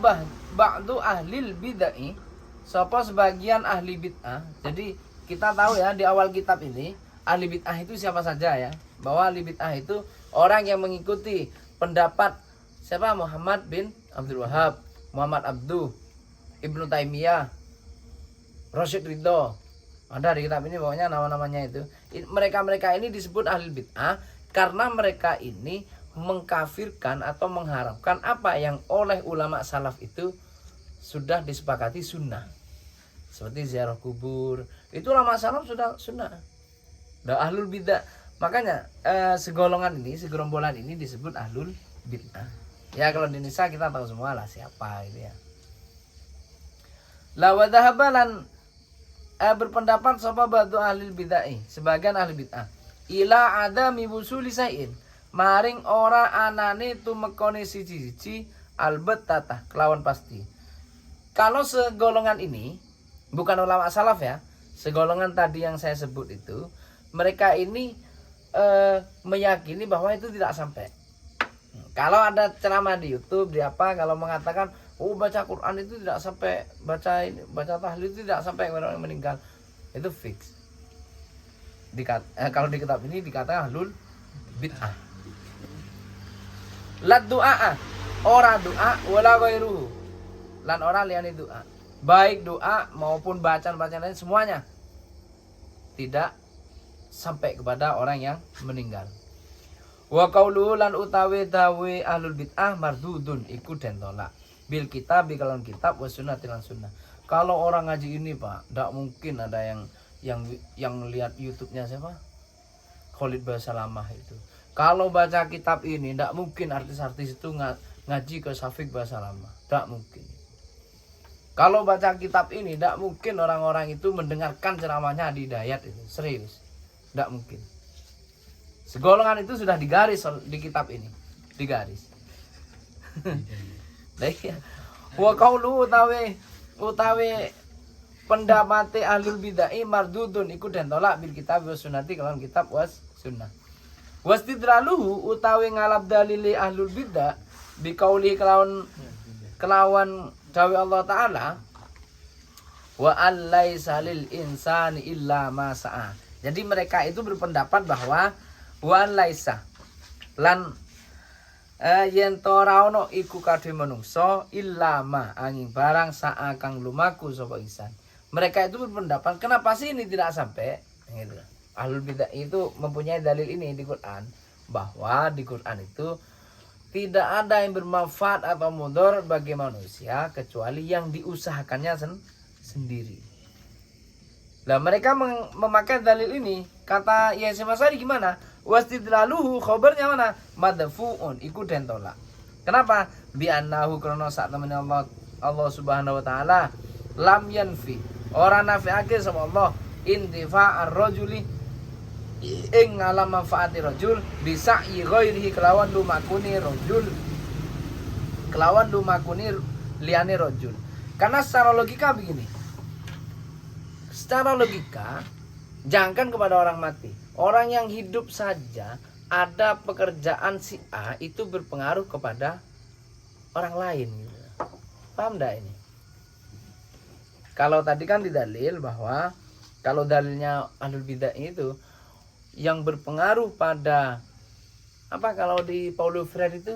ba'du ahlil bid'ah, sapa sebagian ahli bid'ah. Jadi kita tahu ya di awal kitab ini ahli bid'ah itu siapa saja ya, bahwa ahli bid'ah itu orang yang mengikuti pendapat siapa? Muhammad bin Abdul Wahab, Muhammad Abduh, Ibnu Taimiyah, Rasyid Ridho. Ada di kitab ini pokoknya nama-namanya itu. Mereka-mereka ini disebut ahli bid'ah karena mereka ini mengkafirkan atau mengharamkan apa yang oleh ulama salaf itu sudah disepakati sunnah. Seperti ziarah kubur, itu ulama salaf sudah sunnah. Dah ahlul bid'ah. Makanya segolongan ini, segerombolan ini disebut ahlul bid'ah. Ya kalau di Indonesia kita tahu semua lah siapa itu ya. La wa dhahabalan berpendapat sapa ba'du ahli bid'ah, sebagian ahli bid'ah ila adami wusuli sain maring ora anane tumekone siji-siji albattah kelawan pasti. Kalau segolongan ini bukan ulama salaf ya, segolongan tadi yang saya sebut itu, mereka ini meyakini bahwa itu tidak sampai. Kalau ada ceramah di YouTube, di apa, kalau mengatakan baca Quran itu tidak sampai, baca tahlil itu tidak sampai orang yang meninggal, itu fix. Kalau di kitab ini dikatakan ahlul bid'ah. La du'a, ora doa wala ghairuhu. Lan ora liyane doa. Baik doa maupun bacaan-bacaan lain semuanya tidak sampai kepada orang yang meninggal. Wa qauluhu lan utawi dawe ahlul bid'ah mardudun iku den tolak. Bil kitab kalam kitab wa sunnah lan sunnah. Kalau orang ngaji ini Pak, tidak mungkin ada yang lihat YouTube-nya siapa? Khalid Basalamah itu. Kalau baca kitab ini tidak mungkin artis-artis itu ngaji ke Syafiq Basalamah, tidak mungkin. Kalau baca kitab ini tidak mungkin orang-orang itu mendengarkan ceramahnya Adi Hidayat itu, serius. Tidak mungkin. Segolongan itu sudah digaris di kitab ini, digaris. Wa qaulu utawi pendapate ahlul bid'ah mardudun iku den tolak bil kitab wa sunnati kalam kitab was sunnah. Wastidraluhu utawi ngalap dalili ahlul bid'ah bi qauli kelawan dawe Allah taala wa allaisa lil insani illa ma sa'a. Jadi mereka itu berpendapat bahwa wa allaisa lan yen to ora ono iku kadhe manungsa illa ma angin barang sa'a kang lumaku sapa insan. Mereka itu berpendapat kenapa sih ini tidak sampai gitu. Ahlul bidah itu mempunyai dalil ini di Quran, bahwa di Quran itu tidak ada yang bermanfaat atau mudhar bagi manusia kecuali yang diusahakannya sendiri. Lah mereka memakai dalil ini, kata Yasin Masari gimana? Wastidlaluhu khabarnya mana? Madfuun iku den tolak. Kenapa? Bi annahu krana sak temene Allah Subhanahu wa taala lam yanfi ora nafi'ake sama Allah intifa'ar rajuli ing ngalam manfaati rajul bisa ghairihi kelawan lumakune rajul kelawan lumakuni liane rojul. Karena secara logika begini. Secara logika, jangankan kepada orang mati, orang yang hidup saja ada pekerjaan si A itu berpengaruh kepada orang lain gitu. Paham enggak ini? Kalau tadi kan didalil bahwa kalau dalilnya ahlul bidah itu yang berpengaruh pada apa, kalau di Paulo Freire itu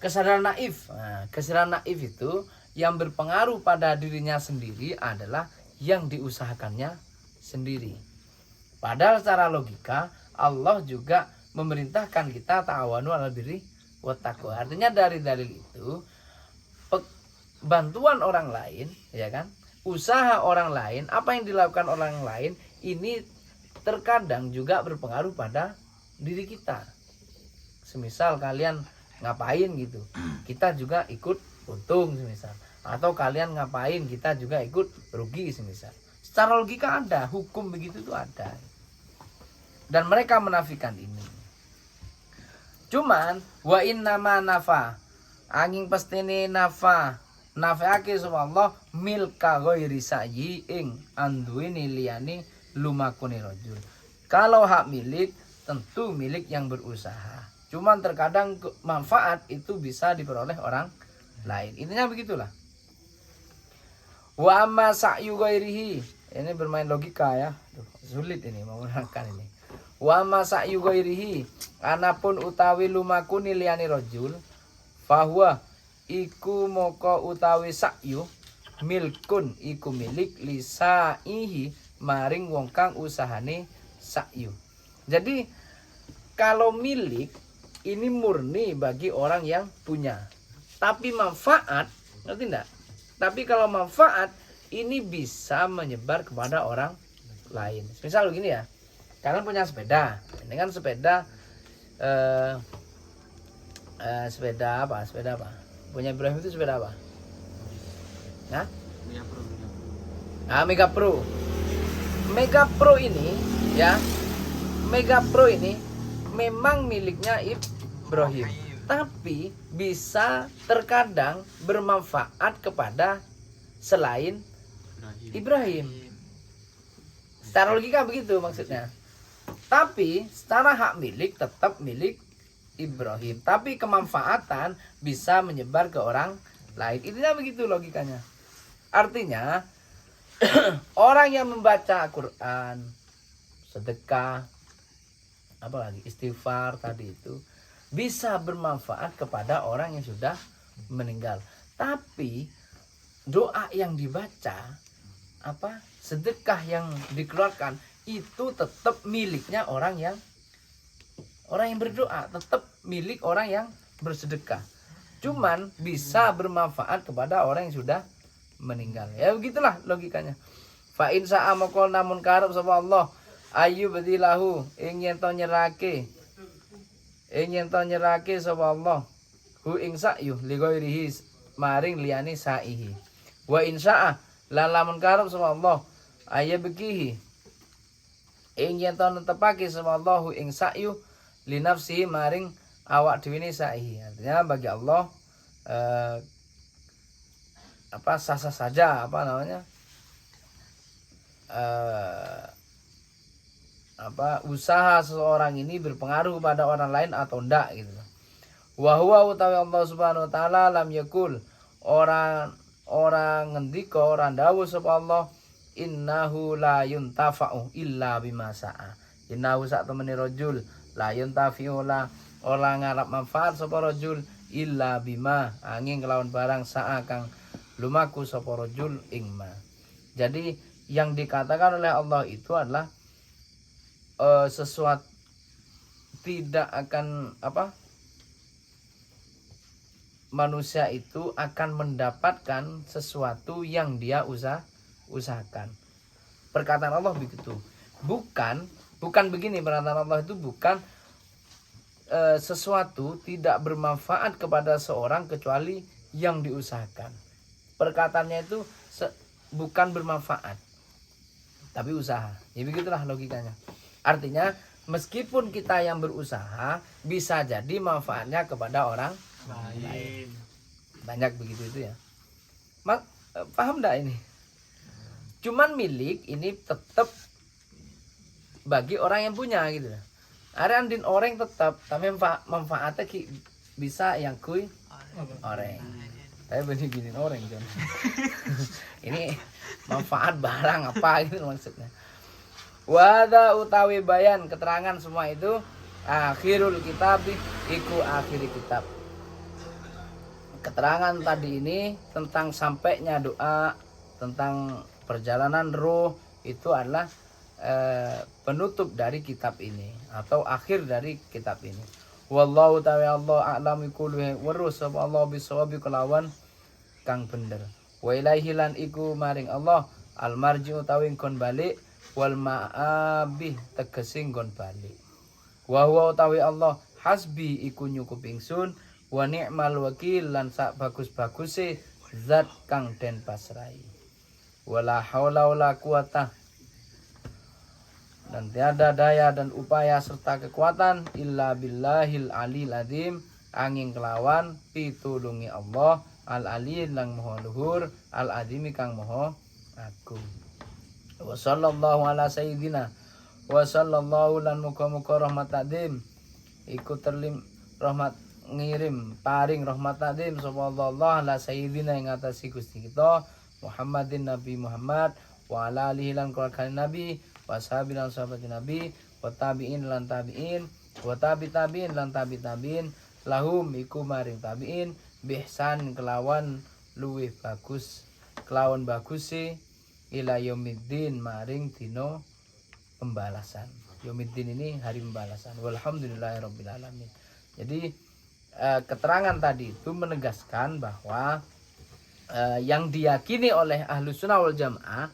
kesadaran naif. Nah, kesadaran naif itu yang berpengaruh pada dirinya sendiri adalah yang diusahakannya sendiri. Padahal secara logika Allah juga memerintahkan kita ta'awanu 'alal birri wat taqwa. Artinya dari dalil itu bantuan orang lain, ya kan? Usaha orang lain, apa yang dilakukan orang lain ini terkadang juga berpengaruh pada diri kita. Semisal kalian ngapain gitu, kita juga ikut untung semisal. Atau kalian ngapain, kita juga ikut rugi semisal. Secara logika ada, hukum begitu tuh ada. Dan mereka menafikan ini. Cuman wa innama nafa, angin pastine nafa, nafiake subhanallah milka ghairi sa'yi ing anduini liyane lumakune rajul. Kalau hak milik tentu milik yang berusaha. Cuman terkadang manfaat itu bisa diperoleh orang lain. Intinya begitulah. Wa amma sa'yu ghairihi. Ini bermain logika ya. Duh, sulit ini mau menerangkan ini. Wa amma sa'yu ghairihi, anapun utawi lumakuni liyane rajul, fahuwa iku moko utawi sa'yu milkun iku milik lisaihi maring wong kang usahane sa'yu. Jadi kalau milik ini murni bagi orang yang punya. Tapi manfaat, ngerti enggak? Tapi kalau manfaat ini bisa menyebar kepada orang lain. Misal begini ya, kalian punya sepeda. Ini kan sepeda sepeda apa? Sepeda apa? Punya Ibrahim itu sepeda apa? Nah? Mega Pro. Mega Pro ini ya. Mega Pro ini memang miliknya Ibrahim. Tapi bisa terkadang bermanfaat kepada selain Ibrahim. Secara logika begitu maksudnya. Tapi secara hak milik tetap milik Ibrahim. Tapi kemanfaatan bisa menyebar ke orang lain. Intinya begitu logikanya. Artinya orang yang membaca Quran, sedekah, apalagi istighfar tadi itu bisa bermanfaat kepada orang yang sudah meninggal. Tapi doa yang dibaca, sedekah yang dikeluarkan itu tetap miliknya orang yang berdoa, tetap milik orang yang bersedekah. Cuman bisa bermanfaat kepada orang yang sudah meninggal. Ya begitulah logikanya. Fa in sa'a maqal namun karep sapa Allah ayu badilahu ingin to nyerake sapa Allah hu ing sa'yu li ghairihi maring liyane sa'ihi. Wa in sa'a lan lamun karep sapa Allah ayabkihi ingin to netepake sapa Allah hu ing sa'yu li nafsihi maring awak dhewe ne sa'ihi. Artinya bagi Allah sah-sah saja usaha seseorang ini berpengaruh pada orang lain atau enggak gitu. Wa huwa utawi Allah Subhanahu wa taala lam yakul orang ngendika orang dawuh sapa Allah innahu la yuntafa'u illa bima sa'a. Innahu sak temene rajul la yuntafi'u la ora ngarep manfaat sapa rajul illa bima angin kelawan barang sa'a kang lumaku sapa rajul ing ma. Jadi yang dikatakan oleh Allah itu adalah sesuatu tidak akan manusia itu akan mendapatkan sesuatu yang dia usahakan. Perkataan Allah begitu. Bukan begini, perkataan Allah itu bukan sesuatu tidak bermanfaat kepada seorang kecuali yang diusahakan. Perkataannya itu bukan bermanfaat tapi usaha. Ya begitulah logikanya. Artinya meskipun kita yang berusaha bisa jadi manfaatnya kepada orang lain. banyak begitu itu ya. Paham enggak ini? Cuman milik ini tetap bagi orang yang punya gitu. Ada andin orang tetap, tapi manfaatnya bisa yang kui orang. Tapi benih gini orang John. Ini manfaat barang apa gitu maksudnya. Wada utawi bayan keterangan semua itu akhirul kitab iku akhiri kitab. Keterangan tadi ini tentang sampainya doa, tentang perjalanan ruh itu adalah penutup dari kitab ini atau akhir dari kitab ini. Wallahu ta'ala Allah a'lamu kulli warus Allah bisawabi kelawan kang bener. Wa ilaihi lan iku maring Allah al marji'u tawing kon balik wal ma'abih tegesing kon balik. Wa huwa utawi Allah hasbi iku nyukup ingsun wa ni'mal wakil lan sak bagus-baguse zat kang den pasrai. Wala haula wala quwata dan tiada daya dan upaya serta kekuatan illa billahil alil azim angin kelawan pitulungi Allah al alil lang maha luhur al azimi kang maha agung. Wa sallallahu ala sayyidina wa sallallahu lan muga-muga rahmat tadim iku terlim rahmat ngirim paring rahmat tadim sapa Allah ala sayyidina ing atase Gusti kita Muhammadin Nabi Muhammad wa ala alihi lan keluarga Nabi wa sahabi lan sahabat Nabi wa tabi'in lan tabi'in wa tabi'in lan tabi'in lahum iku maring tabi'in bihsan kelawan luwih bagus kelawan baguse ila yaumiddin maring dina pembalasan. Yaumiddin ini hari pembalasan. Walhamdulillahirabbil alamin. Jadi keterangan tadi itu menegaskan bahwa yang diyakini oleh Ahlus Sunnah wal Jamaah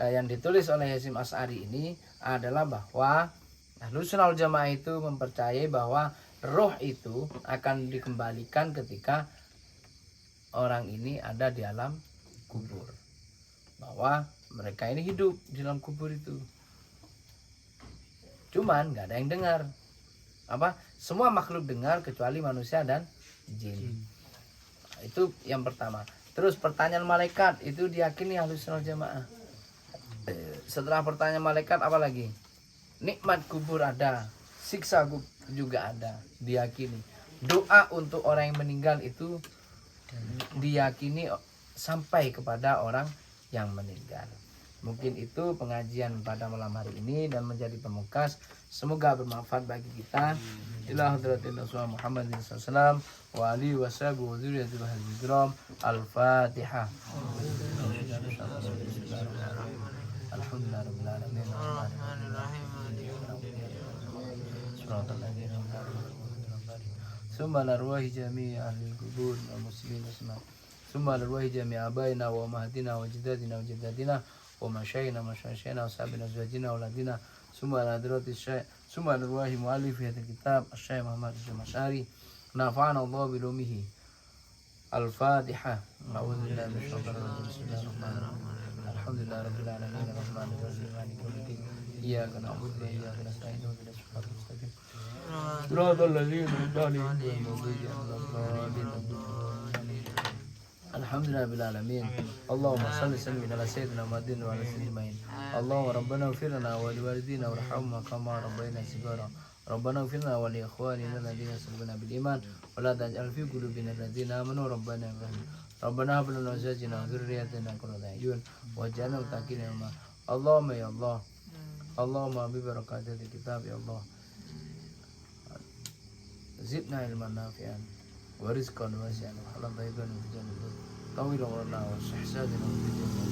yang ditulis oleh Hasyim Asy'ari ini adalah bahwa Ahlus Sunnah wal Jamaah itu mempercayai bahwa roh itu akan dikembalikan ketika orang ini ada di alam kubur. Bahwa mereka ini hidup di dalam kubur itu. Cuman nggak ada yang dengar. Semua makhluk dengar kecuali manusia dan jin. Itu yang pertama. Terus pertanyaan malaikat itu diyakini Ahlus Sunnah wal Jamaah. Setelah pertanyaan malaikat apa lagi? Nikmat kubur ada, siksa juga ada, diyakini. Doa untuk orang yang meninggal itu diyakini sampai kepada orang yang meninggal. Mungkin itu pengajian pada malam hari ini dan menjadi pemungkas. Semoga bermanfaat bagi kita. Ila hadratin Rasulullah Muhammadin sallallahu wa alihi washabihi wa dzurriyyatil hadirin. Al-Fatihah. Alhamdulillahirabbil alamin. Summa larwahi jami' ahli kubur wal muslimin asma. Summa larwahi jami' abaina wa ummahatina wa jaddatina wa jaddatina wa masyaina wa sahabina azwajina wa ladina. Summa ladrati syai' summa larwahi muallif hadha kitab Asy-Syaikh Muhammad Asy'ari. Nafa'ana Allah bilumihi. Al-Fatihah. A'udzu billahi minasyaitonir rajim. Bismillahirrahmanirrahim. Alhamdulillahirabbil alamin arrahmanir rahim maliki yaumiddin. Iyyaka na'budu wa iyyaka nasta'in ihdinas siratal mustaqim. Siratal ladzina an'amta 'alaihim ghairil maghdubi 'alaihim. Alhamdulillahirabbil alamin. Allahumma shalli ala sayyidina Muhammadin wa ala sayyidina. Allahumma rabbana ighfir lana wa liwalidina warhamhum kama rabbayana shighara. Rabbana ighfir lana wa li ikhwanina alladziina sabaquna bil iman wa la taj'al fi qulubina alladziina amanu rabbana ighfir Rabbana hab lana min azwajina wa dhurriyyatina qurrata a'yun waj'alna muttaqina imama. Allahumma ya Allah. Allahumma bi barakatil kitab ya Allah. Zidna ilman nafi'an wa rizqan wasi'an wa halan thayyiban wa jannatan tawila wa lana wa ihsanan wa jannatan.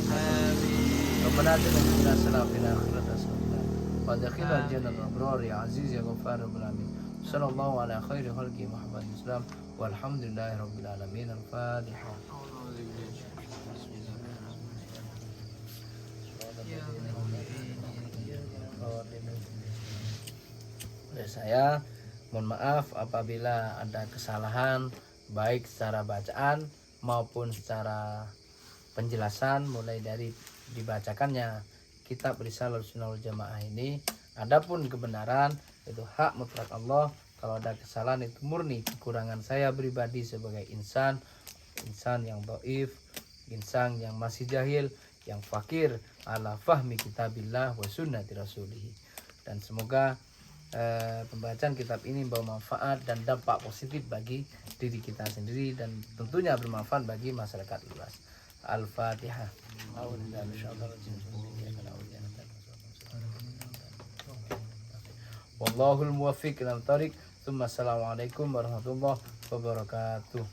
Amin. Rabbana atina fid dunya hasanah wa fil akhirati hasanah wa adkhilna al-jannata abrar ya aziz ya ghaffar rabbul alamin. Sallallahu ala khairi khalqi Muhammadin sallam walhamdulillahi rabbil alamin. Al-Fatihah. Saya mohon maaf apabila ada kesalahan baik secara bacaan maupun secara penjelasan mulai dari dibacakannya kitab Risalah Sunnah wal Jamaah ini. Adapun kebenaran itu hak mutlak Allah. Kalau ada kesalahan itu murni kekurangan saya pribadi sebagai insan. insan yang dhaif, insan yang masih jahil, yang fakir ala fahmi kitabillah wa sunnati rasulih. Dan semoga pembacaan kitab ini membawa manfaat dan dampak positif bagi diri kita sendiri dan tentunya bermanfaat bagi masyarakat luas. Al-Fatihah. Wallahul muwaffiq ila thariq. Assalamualaikum warahmatullahi wabarakatuh.